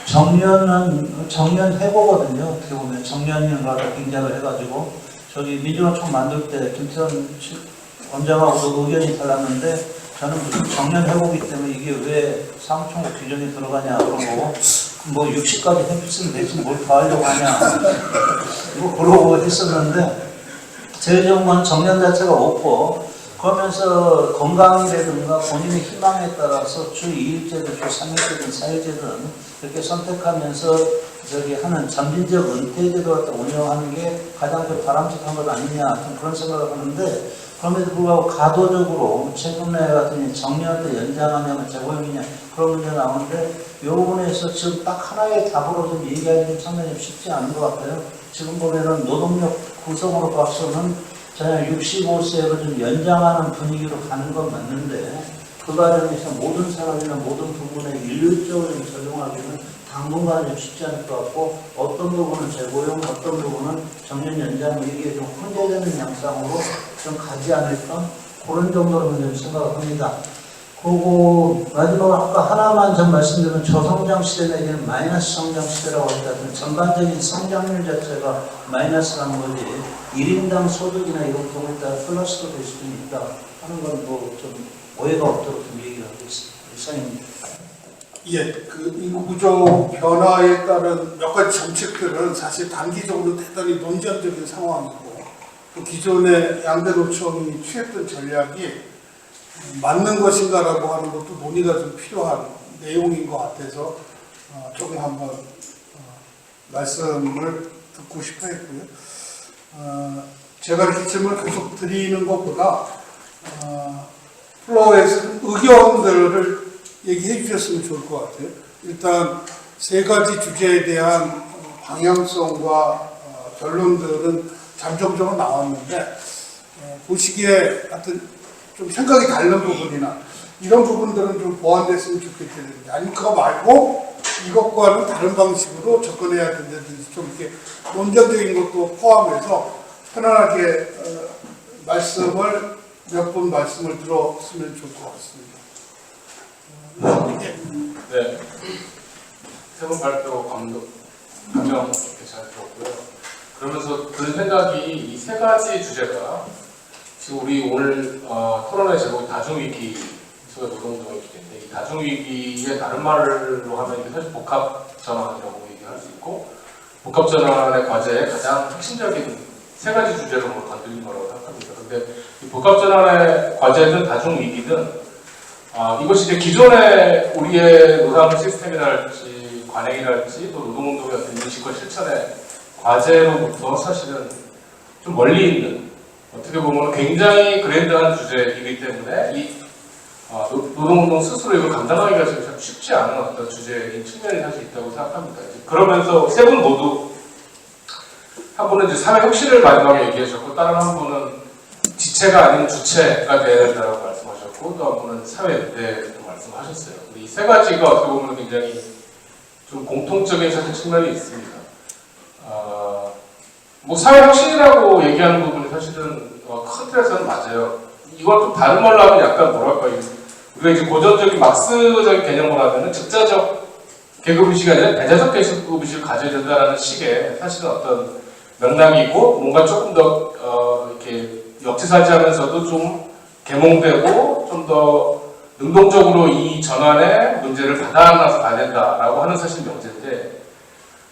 Speaker 5: 정년 해고거든요. 어떻게 보면 정년인가 굉장을 해가지고 저기 민주노총 만들 때 김태현 원장하고도 의견이 달랐는데 저는 무슨 정년 해고기 때문에 이게 왜 사무총국 규정에 들어가냐 그러고 뭐 60까지 했으면 대신 뭘 더 하려고 하냐 뭐 그러고 했었는데 제일 좋은 건 정년 자체가 없고 그러면서 건강이라든가 본인의 희망에 따라서 주 2일제든 주 3일제든 4일제든 이렇게 선택하면서 저기 하는 점진적 은퇴제도를 운영하는 게 가장 바람직한 것 아니냐 그런 생각을 하는데 그럼에도 불구하고 가도적으로 최근에 같은 정년을 연장하냐면 재고용이냐 그런 문제가 나오는데 이 부분에서 지금 딱 하나의 답으로 좀 얘기하기 좀 상당히 쉽지 않은 것 같아요. 지금 보면은 노동력 구성으로 봐서는 저는 65세로 좀 연장하는 분위기로 가는 건 맞는데 그 과정에서 모든 사람이나 모든 부분에 일률적으로 좀 적용하기는 당분간은 좀 쉽지 않을 것 같고 어떤 부분은 재고용, 어떤 부분은 정년 연장 이게 좀 혼재되는 양상으로 좀 가지 않을까 그런 정도로 좀 생각을 합니다. 그리고 마지막으로 아까 하나만 좀 말씀드리면 저성장 시대 내지는 마이너스 성장 시대라고 했다면 전반적인 성장률 자체가 마이너스라는 거지 1인당 소득이나 이런 경우에 따라 플러스도 될 수도 있다 하는 건 뭐 좀 오해가 없도록 좀 얘기를 하겠습니다. 이상입니다.
Speaker 1: 예, 그 인구구조 변화에 따른 몇 가지 정책들은 사실 단기적으로 대단히 논쟁적인 상황이고 또 기존의 양대 노총이 취했던 전략이 맞는 것인가라고 하는 것도 논의가 좀 필요한 내용인 것 같아서 조금 한번 말씀을 듣고 싶어 했고요. 제가 이렇게 질문을 계속 드리는 것보다 플로어에서 의견들을 얘기해 주셨으면 좋을 것 같아요. 일단 세 가지 주제에 대한 방향성과 결론들은 잠정적으로 나왔는데 보시기에 하여튼 좀 생각이 다른 부분이나 이런 부분들은 좀 보완됐으면 좋겠다든지 아니면 그거 말고 이것과는 다른 방식으로 접근해야 된다든지 좀 이렇게 논쟁적인 것도 포함해서 편안하게 몇 분 말씀을 들었으면 좋을 것 같습니다.
Speaker 8: 네. 세 분 발표 감명 깊게 잘 들었고요. 그러면서 든 생각이 이 세 가지 주제가 지금 우리 오늘 토론의 제목이 다중위기 속의 노동조합인데 이 다중위기의 다른 말로 하면 이게 사실 복합전환이라고 얘기할 수 있고 복합전환의 과제의 가장 핵심적인 세 가지 주제로 건드린 거라고 생각합니다. 근데 이 복합전환의 과제든 다중위기든 이것이 이제 기존의 우리의 노동 시스템이랄지 관행이랄지 또 노동운동의 어떤 인식과 실천의 과제로부터 사실은 좀 멀리 있는 어떻게 보면 굉장히 그랜드한 주제이기 때문에 이 노동운동 스스로 이걸 감당하기가 참 쉽지 않은 어떤 주제인 측면이 사실 있다고 생각합니다. 그러면서 세 분 모두 한 분은 이제 사회 혁신을 마지막에 얘기하셨고 다른 한 분은 지체가 아닌 주체가 되어야 된다고 말씀하셨고 또 한 분은 사회연대를 말씀하셨어요. 이 세 가지가 어떻게 보면 굉장히 좀 공통적인 사실 측면이 있습니다. 뭐 사회혁신이라고 얘기하는 부분이 사실은 큰 틀에서는 맞아요. 이걸 좀 다른 말로 하면 약간 뭐랄까 우리가 이제 고전적인 막스적인 개념으로 하면은 적자적 계급의식이 아니라 배자적 계급의식을 가져야 된다라는 식의 사실은 어떤 맥락이고 뭔가 조금 더 이렇게 역지사지하면서도 좀 계몽되고 좀 더 능동적으로 이 전환의 문제를 받아안아서 가야 된다라고 하는 사실 명제인데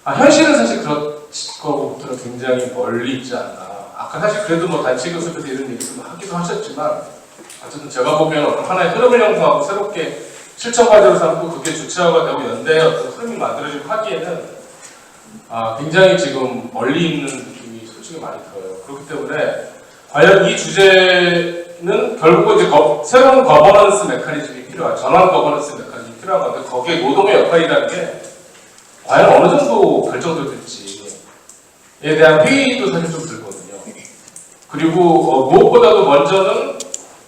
Speaker 8: 현실은 사실 그런 거부터는 굉장히 멀리 있지 않나. 아까 사실 그래도 뭐 단체 교섭에서 이런 얘기도 하기도 하셨지만 어쨌든 제가 보기에는 어떤 하나의 흐름을 형성하고 새롭게 실천 과제로 삼고 그게 주체화가 되고 연대의 어떤 흐름이 만들어지고 하기에는 굉장히 지금 멀리 있는 느낌이 솔직히 많이 들어요. 그렇기 때문에 과연 이 주제는 결국은 이제 새로운 거버넌스 메커니즘이 필요한 전환 거버넌스 메커니즘이 필요한 건데 거기에 노동의 역할이라는 게 과연 어느 정도 결정될지에 대한 회의도 사실 좀 들거든요. 그리고 무엇보다도 먼저는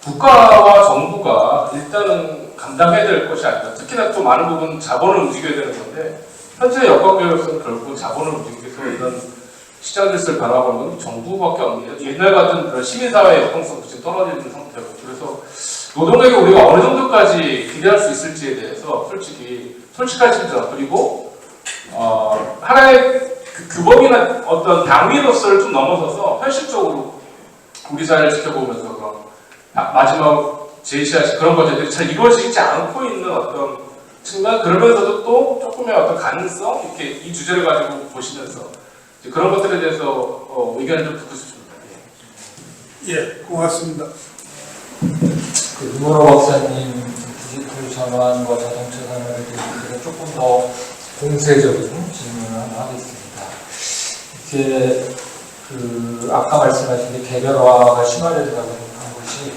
Speaker 8: 국가와 정부가 일단은 감당해야 될 것이 아니다. 특히나 또 많은 부분 자본을 움직여야 되는 건데 현재 여건계로서는 결국은 자본을 움직이기 위해서 이런 시장 질서를 변화하는 건 정부밖에 없는 옛날 같은 그런 시민사회의 역동성도 지금 떨어지는 상태고 그래서 노동에게 우리가 어느 정도까지 기대할 수 있을지에 대해서 솔직한 심정 그리고 하나의 규범이나 어떤 당위로서를 좀 넘어서서 현실적으로 우리 사회를 지켜보면서 그런 마지막 제시하신 그런 과제들이 잘 이루어지지 않고 있는 어떤 측면 그러면서도 또 조금의 어떤 가능성 이렇게 이 주제를 가지고 보시면서 그런 것들에 대해서 의견을 좀 듣고 싶습니다.
Speaker 1: 예, 고맙습니다.
Speaker 4: 그 유머러 박사님 디지털 전환과 자동차 산업에 대해서 조금 더 공세적인 질문을 하나 하겠습니다. 이제 그 아까 말씀하신 게 개별화가 심화된다고 한 것이,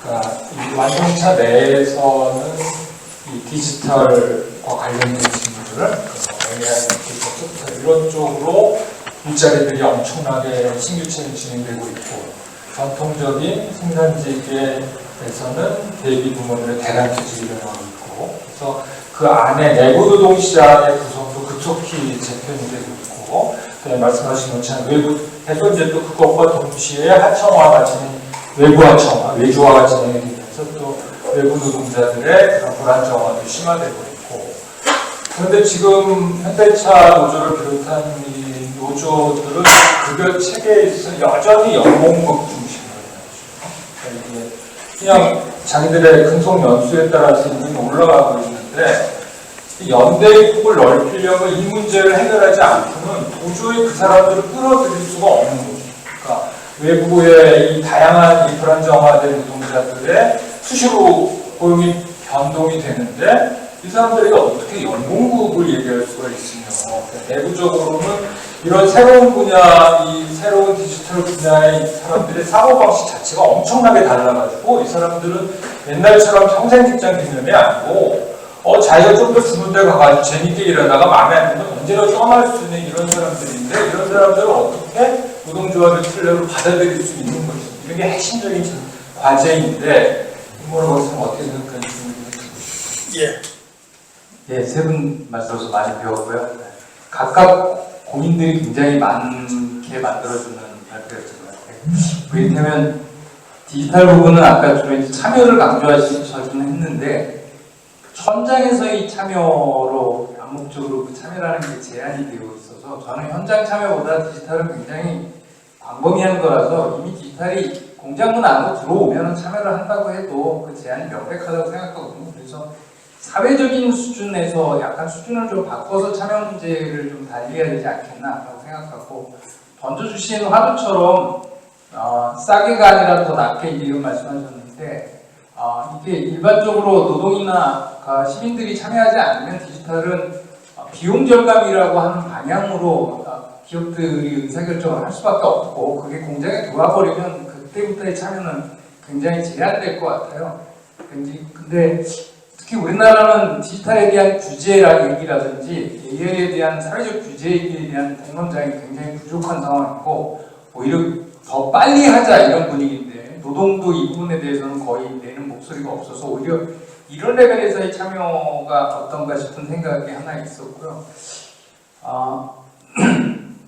Speaker 4: 그러니까 이 완성차 내에서는 이 디지털과 관련된 질문들을 AI, 디지털 이런 쪽으로 일자리들이 엄청나게 신규체는 진행되고 있고, 전통적인 생산직에서는 대비 부문들의 대량 퇴직이 일어나고 있고, 그래서 그 안에 내부 노동 시장의 구성도 급속히 재편이 되고 있고, 그다음에 말씀하신 것처럼 외부 해서 이제 또 그것과 동시에 하청화가 외부 하청화, 외주화가 진행이 되면서 또 외부 노동자들의 그런 불안정화도 심화되고 있고, 그런데 지금 현대차 노조를 비롯한 이 노조들은 급여 체계에 있어서 여전히 연봉급 중심으로 그러니까 이게 그냥 자기들의 근속 연수에 따라서 임금이 올라가고 있는데 연대의 폭을 넓히려고 이 문제를 해결하지 않고는 도저히 그 사람들을 끌어들일 수가 없는 거죠. 그러니까 외부의 이 다양한 이 불안정화된 노동자들의 수시로 고용이 변동이 되는데 이 자들에게 어떻게 연봉급을 얘기할 수가 있으며 내부적으로는 이런 새로운 분야, 이 새로운 디지털 분야의 사람들의 사고방식 자체가 엄청나게 달라가지고 이 사람들은 옛날처럼 평생 직장 개념이 아니고 자기가 좀 더 주는 데 가가지고 재밌게 일하다가 마음에 안 들면 언제나 떠날 수 있는 이런 사람들인데 이런 사람들을 어떻게 노동조합의 틀레로 받아들일 수 있는 것인지 이런 게 핵심적인 과제인데 이모로 박사님 어떻게 생각하는지
Speaker 1: 예.
Speaker 6: 예, 세 분 말씀으로서 많이 배웠고요. 각각 고민들이 굉장히 많게 만들어주는 발표였던 것 같아요. 이를테면 디지털 부분은 아까 주로 이제 참여를 강조하시긴 했는데
Speaker 4: 현장에서의 참여로 암묵적으로 그 참여라는 게 제한이 되어 있어서 저는 현장 참여보다 디지털은 굉장히 광범위한 거라서 이미 디지털이 공장문 안으로 들어오면 참여를 한다고 해도 그 제한이 명백하다고 생각하거든요. 그래서 사회적인 수준에서 약간 수준을 좀 바꿔서 참여 문제를 좀 달리해야 되지 않겠나라고 생각하고, 던져주신 화두처럼 싸게가 아니라 더 낮게 이런 말씀하셨는데, 이게 일반적으로 노동이나 시민들이 참여하지 않으면 디지털은 비용 절감이라고 하는 방향으로 기업들이 의사결정을 할 수밖에 없고, 그게 공장에 들어와버리면 그때부터의 참여는 굉장히 제한될 것 같아요. 근데 특히 우리나라는 디지털에 대한 규제라 얘기라든지 AI에 대한 사회적 규제에 대한 공론장이 굉장히 부족한 상황이고, 오히려 더 빨리 하자 이런 분위기인데 노동도 이 부분에 대해서는 거의 내는 목소리가 없어서 오히려 이런 레벨에서의 참여가 어떤가 싶은 생각이 하나 있었고요.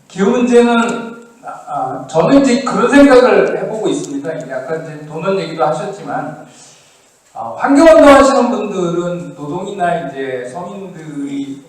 Speaker 4: 기후 문제는 저는 이제 그런 생각을 해보고 있습니다. 아까 이제 도는 얘기도 하셨지만, 환경운동 하시는 분들은 노동이나 이제 서민들이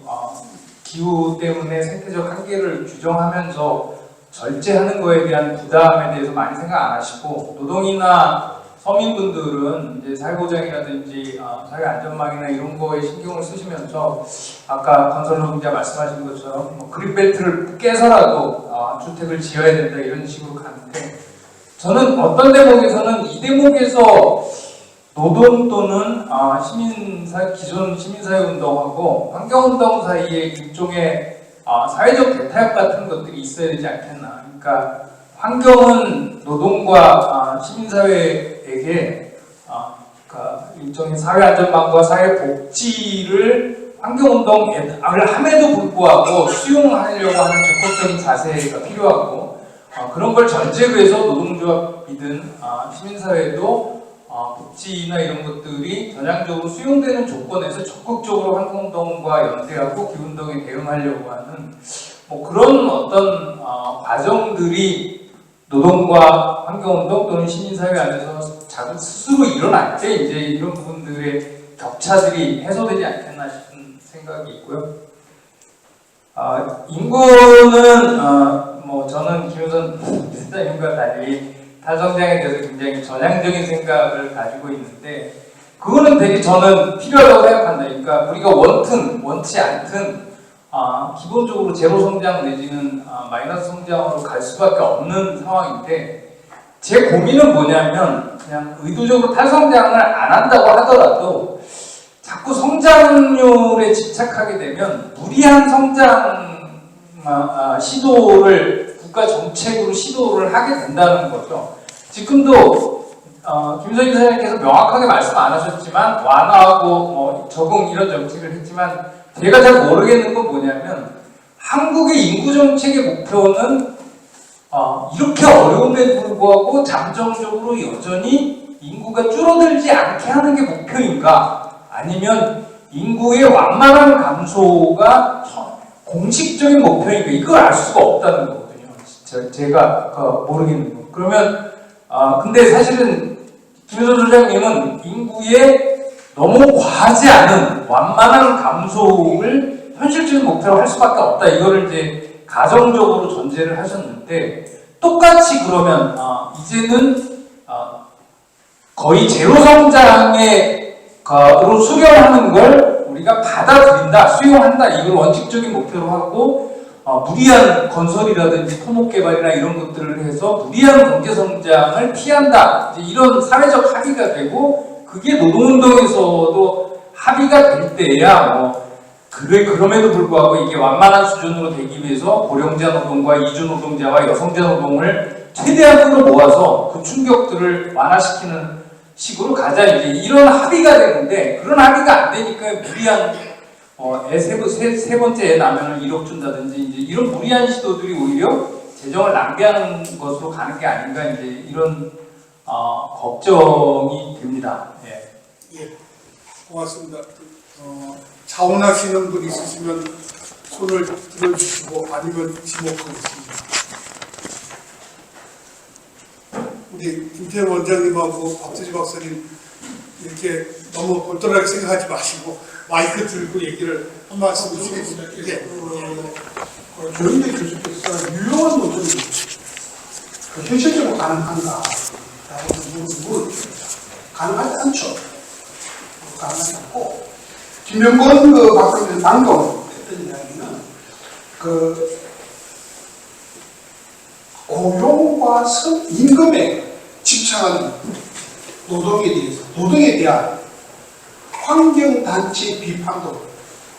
Speaker 4: 기후 때문에 생태적 한계를 규정하면서 절제하는 거에 대한 부담에 대해서 많이 생각 안 하시고, 노동이나 서민분들은 이제 사회보장이라든지 사회안전망이나 이런 거에 신경을 쓰시면서 아까 건설노동자 말씀하신 것처럼 뭐 그린벨트를 깨서라도 주택을 지어야 된다 이런 식으로 가는데, 저는 어떤 대목에서는 이 대목에서 노동 또는 기존 시민사회운동하고 환경운동 사이에 일종의 사회적 대타협 같은 것들이 있어야 되지 않겠나. 그러니까 환경은 노동과 시민사회에게 일종의 사회안전망과 사회복지를 환경운동을 함에도 불구하고 수용하려고 하는 적극적인 자세가 필요하고, 그런 걸 전제로 해서 노동조합이든 시민사회도 복지나 이런 것들이 전향적으로 수용되는 조건에서 적극적으로 환경운동과 연대하고 기후운동에 대응하려고 하는 뭐 그런 어떤 과정들이 노동과 환경운동 또는 시민사회 안에서 자꾸 스스로 일어날 때 이제 이런 부분들의 격차들이 해소되지 않겠나 싶은 생각이 있고요. 인구는 뭐 저는 김효선 센터님과 달리 탈성장에 대해서 굉장히 전향적인 생각을 가지고 있는데, 그거는 되게 저는 필요하다고 생각한다. 그러니까 우리가 원튼 원치 않든 기본적으로 제로 성장 내지는 마이너스 성장으로 갈 수밖에 없는 상황인데, 제 고민은 뭐냐면 그냥 의도적으로 탈성장을 안 한다고 하더라도 자꾸 성장률에 집착하게 되면 무리한 성장 시도를 국가 정책으로 시도를 하게 된다는 거죠. 지금도 김선희 선생님께서 명확하게 말씀 안 하셨지만 완화하고 뭐 적응 이런 정책을 했지만, 제가 잘 모르겠는 건 뭐냐면 한국의 인구 정책의 목표는 이렇게 어려움에도 불구하고 잠정적으로 여전히 인구가 줄어들지 않게 하는 게 목표인가, 아니면 인구의 완만한 감소가 공식적인 목표인가, 이걸 알 수가 없다는 거거든요. 제가 모르겠는 거. 그러면 근데 사실은 김효선 소장님은 인구의 너무 과하지 않은 완만한 감소를 현실적인 목표로 할 수밖에 없다, 이거를 이제 가정적으로 전제를 하셨는데, 똑같이 그러면 이제는 거의 제로 성장으로 수렴하는 걸 우리가 받아들인다, 수용한다, 이걸 원칙적인 목표로 하고, 무리한 건설이라든지 토목 개발이나 이런 것들을 해서 무리한 경제 성장을 피한다, 이제 이런 사회적 합의가 되고, 그게 노동운동에서도 합의가 될 때야 그럼에도 불구하고 이게 완만한 수준으로 되기 위해서 고령자 노동과 이주 노동자와 여성자 노동을 최대한 끌어모아서 그 충격들을 완화시키는 식으로 가자, 이제 이런 합의가 되는데, 그런 합의가 안 되니까 무리한 세 번째 애 나면은 1억 준다든지 이제 이런 무리한 시도들이 오히려 재정을 낭비하는 것으로 가는 게 아닌가, 이제 이런 걱정이 듭니다. 예.
Speaker 1: 예, 고맙습니다. 자원하시는 분 있으시면 손을 들어주시고, 아니면 지목하겠습니다. 우리 김태현 원장님하고 박재지 박사님 이렇게 너무 골똘하게 생각하지 마시고 마이크 들고 얘기를 한 말씀 드리겠습니다. 조영대 교수께서 유용한 노동이 현실적으로 가능한가? 라고 물어보십니다. 가능하지 않죠. 가능하지 않고 김명건 박사님 방금 했던 이야기는 고용과 임금에 집착하는 노동에 대한 환경단체 비판도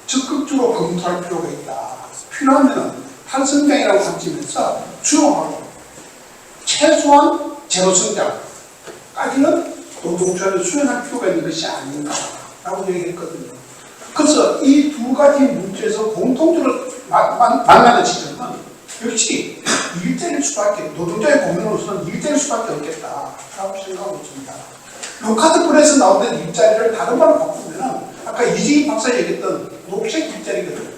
Speaker 1: 적극적으로 검토할 필요가 있다. 필요하면 탈성장이라고 삼지면서 주어하고 최소한 제로성장까지는 노동조합을 수행할 필요가 있는 것이 아닌가라고 얘기했거든요. 그래서 이 두 가지 문제에서 공통적으로 만나는 지점은 역시 일자리일 수밖에, 노동자의 고민으로서는 일자리일 수밖에 없겠다라고 생각하고 있습니다. 로카드 프레스 나오는 일자리를 다른 말로 바꾸면 아까 이지희 박사 얘기했던 녹색 일자리거든요.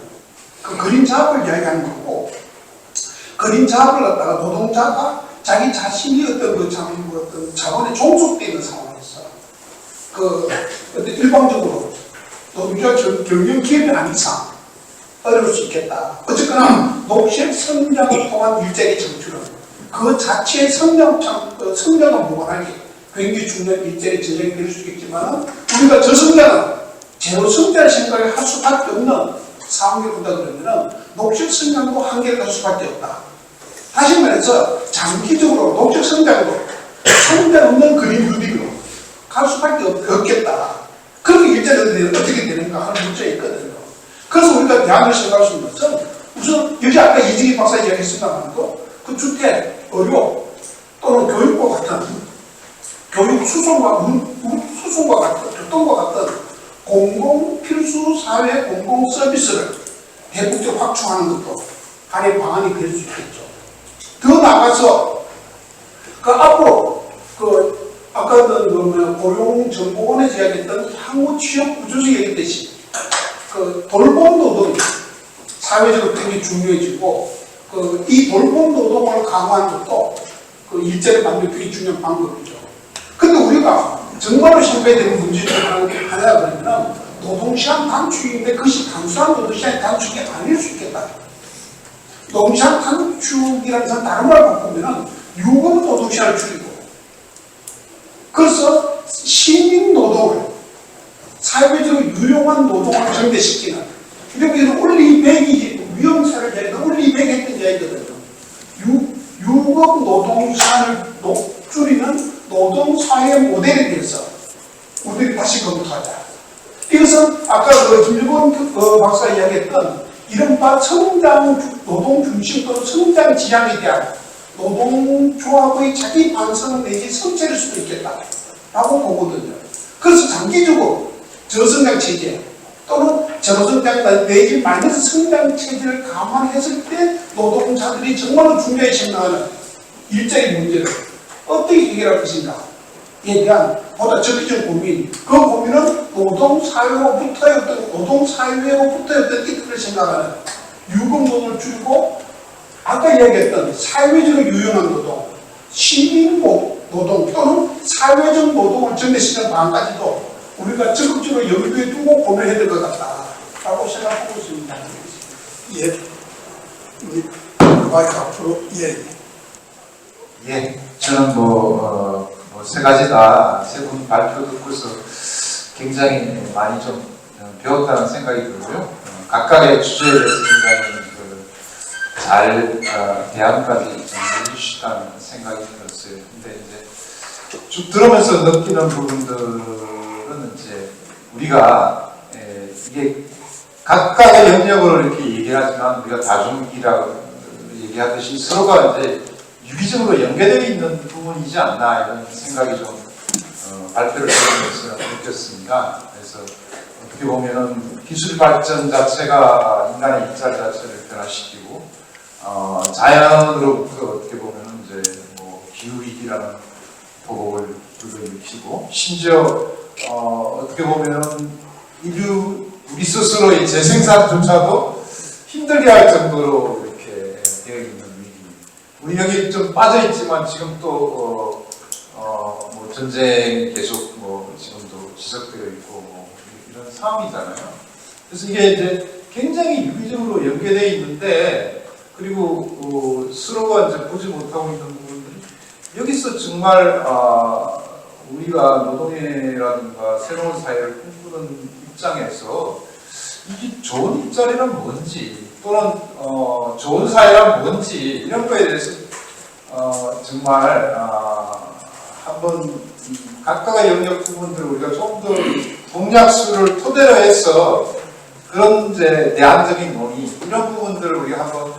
Speaker 1: 그 그린 작업을 이야기하는 거고, 그린 작업을 갖다가 노동자가 자기 자신이 어떤 자본에 종속되어 있는 상황에서 어떤 일방적으로 노동자 경영 기업이 아닌 이상 어려울 수 있겠다. 어쨌거나 녹색 성장을 통한 일자리 창출은 그 자체의 성장과 무관하게 굉장히 중요한 일자리 전쟁이 될 수 있겠지만 우리가 저성장은 제로 성장을 생각을 할 수밖에 없는 상황이 온다 그러면 녹색 성장도 한계를 갈 수밖에 없다. 다시 말해서 장기적으로 녹색 성장으로 성장 없는 그린 뉴딜로 갈 수밖에 없겠다. 그렇게 일자리가 어떻게 되는가 하는 문제가 있거든요. 그래서 우리가 대안을 생각할 수 있는 것은 우선 여기 아까 이지희 박사 이야기했습니다만 그 주택, 의료 또는 교육과 같은 교육 수송과 같은 교통과 같은 공공 필수 사회 공공 서비스를 대폭적으로 확충하는 것도 하나의 방안이 될 수 있겠죠. 더 나아가서 앞으로 아까 고용정보원에서 이야기했던 향후 취업 구조에서 얘기했듯이 돌봄 노동이 사회적으로 굉장히 중요해지고 이 돌봄 노동을 강화하는 것도 일자리 만들기 굉장히 중요한 방법이죠. 근데 우리가 정말로 생각해야 되는 문제 중 하나가 그러면 노동시간 단축인데 그것이 단순한 노동시간 단축이 아닐 수 있겠다. 노동시간 단축이라는 것은 다른 말로 바꾸면 유급 노동시간을 줄이고 그래서 시민 노동을 사회적으로 유용한 노동을 전대시키는 이렇게 올리 100이 위험사를 얘기하는 올리 100 했던 이야기거든요. 유급 노동시간을 줄이는 노동사회 모델에 대해서 우리들이 다시 검토하자. 이것은 아까 김일권 박사가 이야기했던 이른바 노동 중심 또는 성장 지향에 대한 노동조합의 자기 반성 내지 성찰일 수도 있겠다라고 보거든요. 그래서 장기적으로 저성장 체제 또는 저성장 내지 마이너스 성장 체제를 감안했을 때 노동자들이 정말로 중요하게 생각하는 일자리 문제를 어떻게 해결할 것인가에 대한 보다 적극적인 고민, 그 고민은 노동사회로부터의 어떤 이득을 생각하는 유급 노동을 줄이고 아까 이야기했던 사회적으로 유용한 노동, 시민 노동 또는 사회적 노동을 전개시키는 방안까지도 우리가 적극적으로 염두에 두고 고민해야 될 것 같다라고 생각하고 있습니다. 예, 우리 마이크 앞으로
Speaker 9: 예, 저는 세 가지 다 세 분 발표 듣고서 굉장히 많이 좀 배웠다는 생각이 들고요. 각각의 주제에 대해서 굉장히 잘 대안까지 해주셨다는 생각이 들었어요. 근데 이제 쭉 들으면서 느끼는 부분들은 이제 우리가 이게 각각의 영역으로 이렇게 얘기하지만 우리가 다중이라고 얘기하듯이 서로가 이제 유기적으로 연계되어 있는 부분이지 않나 이런 생각이 좀 발표를 들으면서 느꼈습니다. 그래서 어떻게 보면은 기술 발전 자체가 인간의 일자리 자체를 변화시키고 자연으로부터 어떻게 보면은 이제 기후 위기라는 보복을 불러일으키고 심지어 어떻게 보면은 우리 스스로의 재생산조차도 힘들게 할 정도로 이렇게 되어 있는 위기. 우리 여기 좀 빠져 있지만 지금 또 전쟁 계속 지금도 지적되어 있고 뭐 이런 상황이잖아요. 그래서 이게 이제 굉장히 유기적으로 연계되어 있는데 그리고 서로가 이제 보지 못하고 있는 부분들이 여기서 정말 우리가 노동이라든가 새로운 사회를 꿈꾸는 입장에서 이게 좋은 일자리란 뭔지 또는 좋은 사회란 뭔지 이런 거에 대해서 정말 한번 각각의 영역 부분들을 우리가 좀 더 공약수를 토대로 해서 그런 이제 내한적인 논의 이런 부분들을 우리가 한번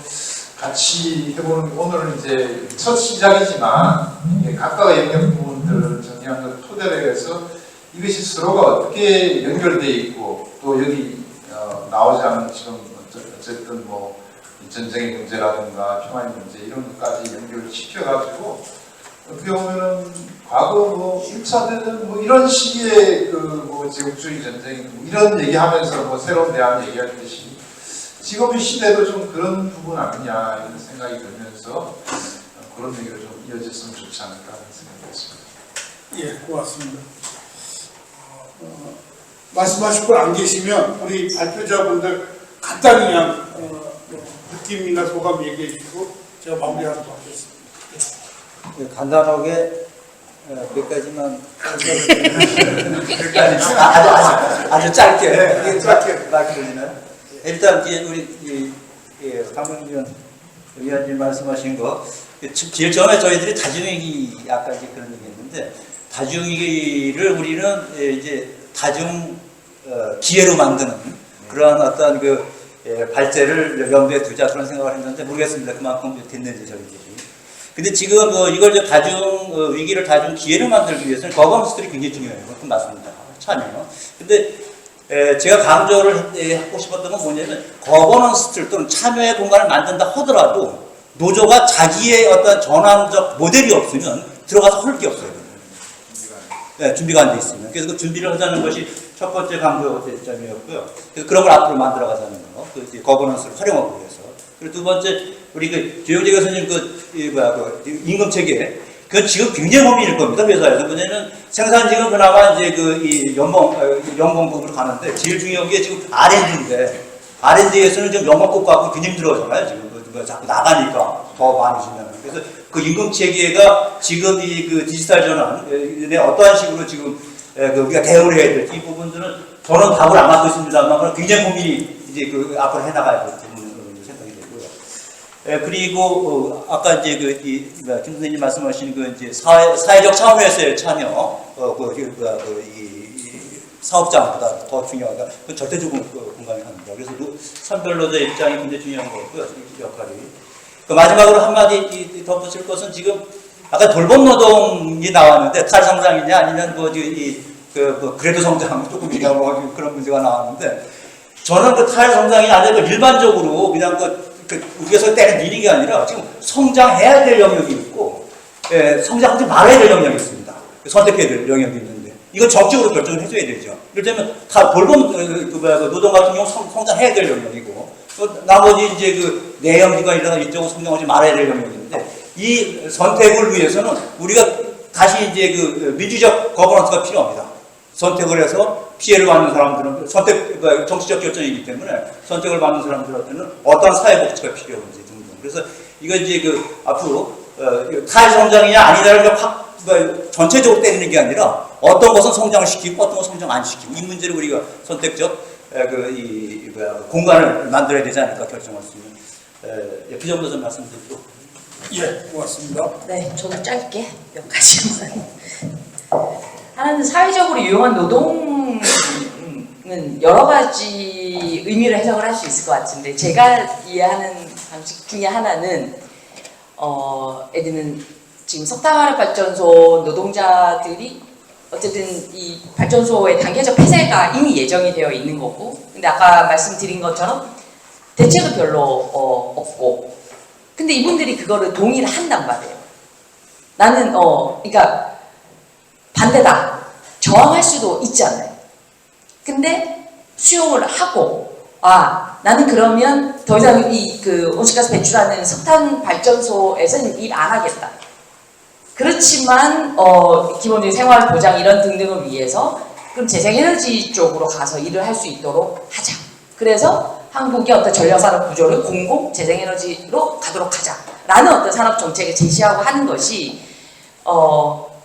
Speaker 9: 같이 해보는 오늘은 이제 첫 시작이지만 각각의 영역 부분들을 정리한 걸 토대로 해서 이것이 서로가 어떻게 연결되어 있고 또 여기 나오지 않은 지금 어쨌든 뭐 전쟁의 문제라든가 평화의 문제 이런 것까지 연결을 시켜가지고 어떻게 보면은 과거 뭐 1차 대전 뭐 이런 시기에 그 뭐 제국주의 전쟁 뭐 이런 얘기하면서 뭐 새로운 대안 얘기했듯이 지금 이 시대도 좀 그런 부분 아니냐 이런 생각이 들면서 그런 얘기가 좀 이어졌으면 좋지 않을까 하는 생각이 듭니다.
Speaker 1: 예, 고맙습니다. 말씀하실 분 안 계시면 우리 발표자분들 간단히 그냥 느낌이나 소감 얘기해 주시고 제가 마무리하도록 하겠습니다.
Speaker 5: 간단하게 몇 가지만
Speaker 6: 아주 짧게 말씀드리나요? 일단 이제 우리 강병준 의원님 말씀하신 거 제일 처음에 저희들이 다중이기 아까 이제 그런 얘기했는데 다중이기를 우리는 이제 다중 기회로 만드는 그러한 어떤 그 발제를 염두에 두자 그런 생각을 했는데 모르겠습니다. 그만큼 됐는지 저희들이. 근데 지금 이걸 다중 위기를 다중 기회로 만들기 위해서는 거버넌스들이 굉장히 중요해요. 그건 맞습니다. 참여요. 근데 제가 강조를 하고 싶었던 건 뭐냐면 거버넌스들 또는 참여의 공간을 만든다 하더라도 노조가 자기의 어떤 전환적 모델이 없으면 들어가서 할 게 없어요. 네, 준비가 안 돼 있으면. 그래서 그 준비를 하자는 것이 첫 번째 강조 점이었고요. 그래서 그런 걸 앞으로 만들어가자는 거. 그 거버넌스를 활용하기 위해서. 그리고 두 번째, 우리 그 조영재 교수님 임금 체계. 그건 지금 굉장히 고민일 겁니다. 회사에서. 뭐냐면 생산직은 그나마 이제 이 연봉 부분으로 가는데 제일 중요한 게 지금 R&D인데 R&D에서는 지금 연봉급 갖고 굉장히 힘들어하잖아요. 지금 자꾸 나가니까 더 많이 주면. 그래서 그 임금 체계가 지금 그 디지털 전환에 어떠한 식으로 지금 우리가 대응을 해야 될지 이 부분들은 저는 답을 안 갖고 있습니다만 굉장히 고민이 이제 앞으로 해나가야 될 생각이 되고요. 그리고 아까 이제 김 선생님 말씀하신 이제 사회적 참여에서의 참여, 사업장보다 더 중요하다. 그 절대적으로 공감이 갑니다. 그래서 선별노조의 입장이 굉장히 중요한 거고요. 역할이. 마지막으로 한마디 덧붙일 것은 지금 아까 돌봄 노동이 나왔는데 탈성장이냐 아니면 그래도 성장 조금 얘기하고 그런 문제가 나왔는데 저는 그 탈성장이 아니라 일반적으로 그냥 우리가 때는 미는 게 아니라 지금 성장해야 될 영역이 있고 성장하지 말아야 될 영역이 있습니다. 선택해야 될 영역이 있는데 이건 정책으로 결정을 해줘야 되죠. 이를테면 다 돌봄 노동 같은 경우 성장해야 될 영역이고 나머지 이제 내연기관이라든가 이쪽은 성장하지 말아야 될 영역인데 이 선택을 위해서는 우리가 다시 이제 민주적 거버넌스가 필요합니다. 선택을 해서 피해를 받는 사람들은 정치적 결정이기 때문에 선택을 받는 사람들한테는 어떤 사회복지가 필요한지 등등. 그래서 이거 이제 앞으로 탈성장이냐 아니냐를 전체적으로 때리는 게 아니라 어떤 것은 성장을 시키고 어떤 것은 성장 안 시키고 이 문제를 우리가 선택적 공간을 만들어야 되지 않을까 결정할 수 있는 그 정도 좀 말씀드리고.
Speaker 1: 예, 고맙습니다.
Speaker 7: 네, 저도 짧게 몇 가지만. 하나는 사회적으로 유용한 노동은 여러 가지 의미를 해석을 할 수 있을 것 같은데 제가 이해하는 방식 중에 하나는 애들은 지금 석탄화력발전소 노동자들이 어쨌든 이 발전소의 단계적 폐쇄가 이미 예정이 되어 있는 거고 근데 아까 말씀드린 것처럼 대책도 별로 없고 근데 이분들이 그거를 동의를 한단 말이에요. 나는 그러니까 반대다. 저항할 수도 있잖아요. 근데 수용을 하고 나는 그러면 더 이상 이 온실가스 배출하는 석탄 발전소에서는 일 안 하겠다. 그렇지만 기본적인 생활 보장 이런 등등을 위해서 그럼 재생에너지 쪽으로 가서 일을 할 수 있도록 하자. 그래서 한국의 어떤 전력산업 구조를 공공 재생에너지로 가도록 하자라는 어떤 산업 정책을 제시하고 하는 것이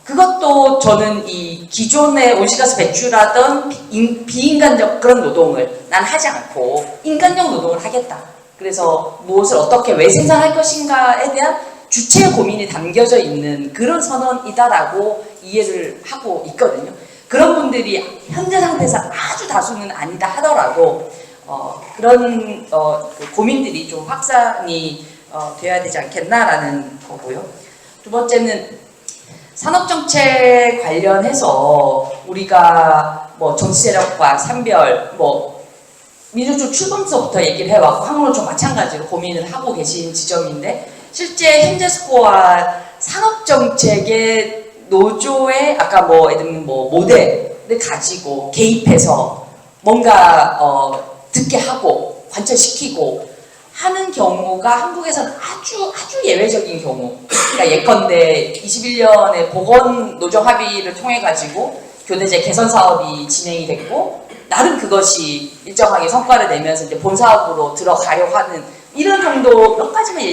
Speaker 7: 그것도 저는 이 기존의 온실가스 배출하던 비인간적 그런 노동을 난 하지 않고 인간적 노동을 하겠다. 그래서 무엇을 어떻게 왜 생산할 것인가에 대한 주체 고민이 담겨져 있는 그런 선언이다라고 이해를 하고 있거든요. 그런 분들이 현재 상태에서 아주 다수는 아니다 하더라도 그런 그 고민들이 좀 확산이 돼야 되지 않겠나라는 거고요. 두 번째는 산업정책 관련해서 우리가 뭐 정치세력과 산별, 뭐 민주주의 출범서부터 얘기를 해왔고 한국노총 마찬가지로 고민을 하고 계신 지점인데 실제 현재 스코어 산업정책의 노조의 아까 뭐 예를 들면 뭐 모델을 가지고 개입해서 뭔가 듣게 하고 관철시키고 하는 경우가 한국에서는 아주 예외적인 경우. 그러니까 예컨대 21년에 보건노조 합의를 통해 가지고 교대제 개선 사업이 진행이 됐고 나름 그것이 일정하게 성과를 내면서 이제 본 사업으로 들어가려고 하는 이런 정도 몇 가지만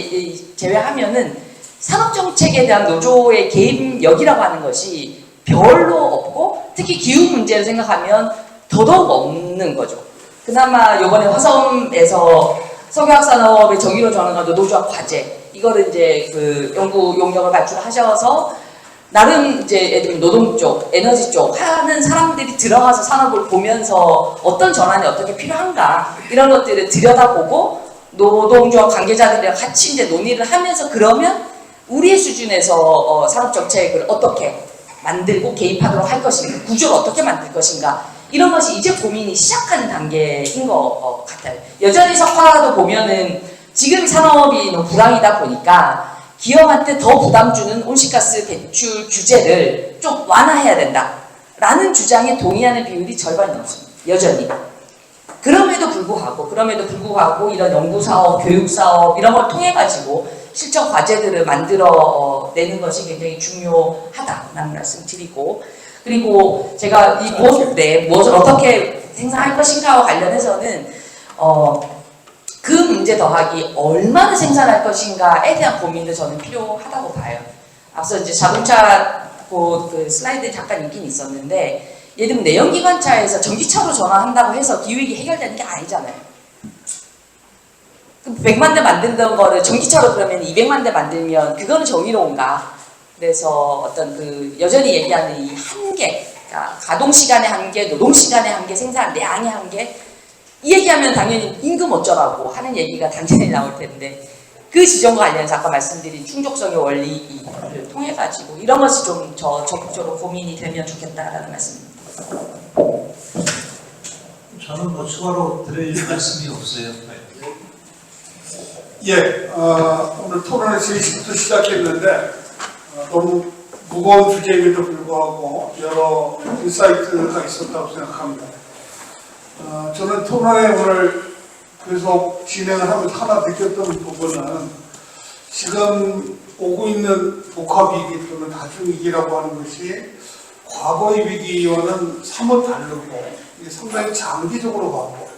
Speaker 7: 제외하면은 산업정책에 대한 노조의 개입력이라고 하는 것이 별로 없고 특히 기후 문제를 생각하면 더더욱 없는 거죠. 그나마 이번에 화성에서 석유화학산업의 정의로 전환가도 노조화 과제 이거를 이제 그 연구 용역을 발출하셔서 나름 이제 예를 들면 노동 쪽, 에너지 쪽 하는 사람들이 들어가서 산업을 보면서 어떤 전환이 어떻게 필요한가 이런 것들을 들여다보고 노동조합 관계자들이랑 같이 이제 논의를 하면서 그러면 우리의 수준에서 산업 정책을 어떻게 만들고 개입하도록 할 것인가, 구조를 어떻게 만들 것인가 이런 것이 이제 고민이 시작하는 단계인 것 같아요. 여전히 석화도 보면은 지금 산업이 너무 불황이다 보니까 기업한테 더 부담 주는 온실가스 배출 규제를 좀 완화해야 된다라는 주장에 동의하는 비율이 절반이 넘습니다. 여전히. 그럼에도 불구하고 이런 연구사업, 교육사업 이런 걸 통해 가지고 실전 과제들을 만들어 내는 것이 굉장히 중요하다라는 말씀 드리고 그리고 제가 이 무엇을 어떻게 생산할 것인가와 관련해서는 그 문제 더하기 얼마나 생산할 것인가에 대한 고민도 저는 필요하다고 봐요. 앞서 이제 자동차 그 슬라이드 잠깐 있긴 있었는데 예를 들면 내연기관차에서 전기차로 전환한다고 해서 기후위기 해결되는 게 아니잖아요. 100만 대 만든다는 거를 전기차로 그러면 200만 대 만들면 그거는 정의로운가? 그래서 어떤 그 여전히 얘기하는 이 한계, 그러니까 가동 시간의 한계, 노동 시간의 한계, 생산량의 한계 이 얘기하면 당연히 임금 어쩌라고 하는 얘기가 당연히 나올 텐데 그 지점과 관련해서 아까 말씀드린 충족성의 원리를 통해 가지고 이런 것이 좀 적극적으로 고민이 되면 좋겠다라는 말씀입니다.
Speaker 5: 저는 뭐 추가로 드릴 말씀이 없어요.
Speaker 1: 예, 오늘 토론을 3시부터 시작했는데 너무 무거운 주제임에도 불구하고 여러 인사이트가 있었다고 생각합니다. 저는 토론회 오늘 계속 진행을 하면서 하나 느꼈던 부분은 지금 오고 있는 복합위기 또는 다중위기라고 하는 것이 과거의 위기와는 사뭇 다르고 이게 상당히 장기적으로 가고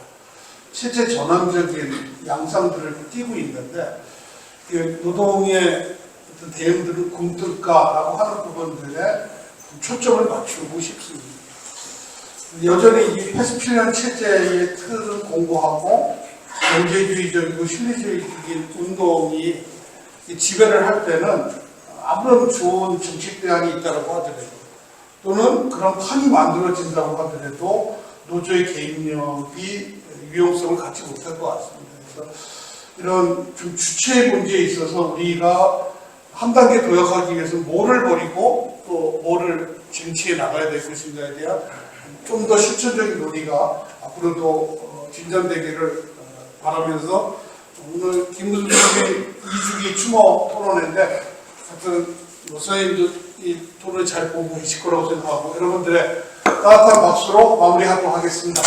Speaker 1: 실제 전환적인 양상들을 띠고 있는데 노동의 어떤 대응들을 꿈틀까라고 하는 부분들에 초점을 맞추고 싶습니다. 여전히 이 87년 체제의 틀을 공고하고 경제주의적이고 실리주의적인 운동이 지배를 할 때는 아무런 좋은 정책 대안이 있다고 하더라도 또는 그런 판이 만들어진다고 하더라도 노조의 개입력이 유용성을 갖지 못할 것 같습니다. 그래서 이런 좀 주체의 문제에 있어서 우리가 한 단계 도약하기 위해서 뭐를 버리고 또 뭐를 쟁취해 나가야 될 것인가에 대한 좀 더 실천적인 논의가 앞으로도 진전되기를 바라면서 오늘 김문수 교수님 2주기 추모 토론회인데 하여튼 선생님도 이 토론을 잘 보고 계실 거라고 생각하고 여러분들의 따뜻한 박수로 마무리하도록 하겠습니다.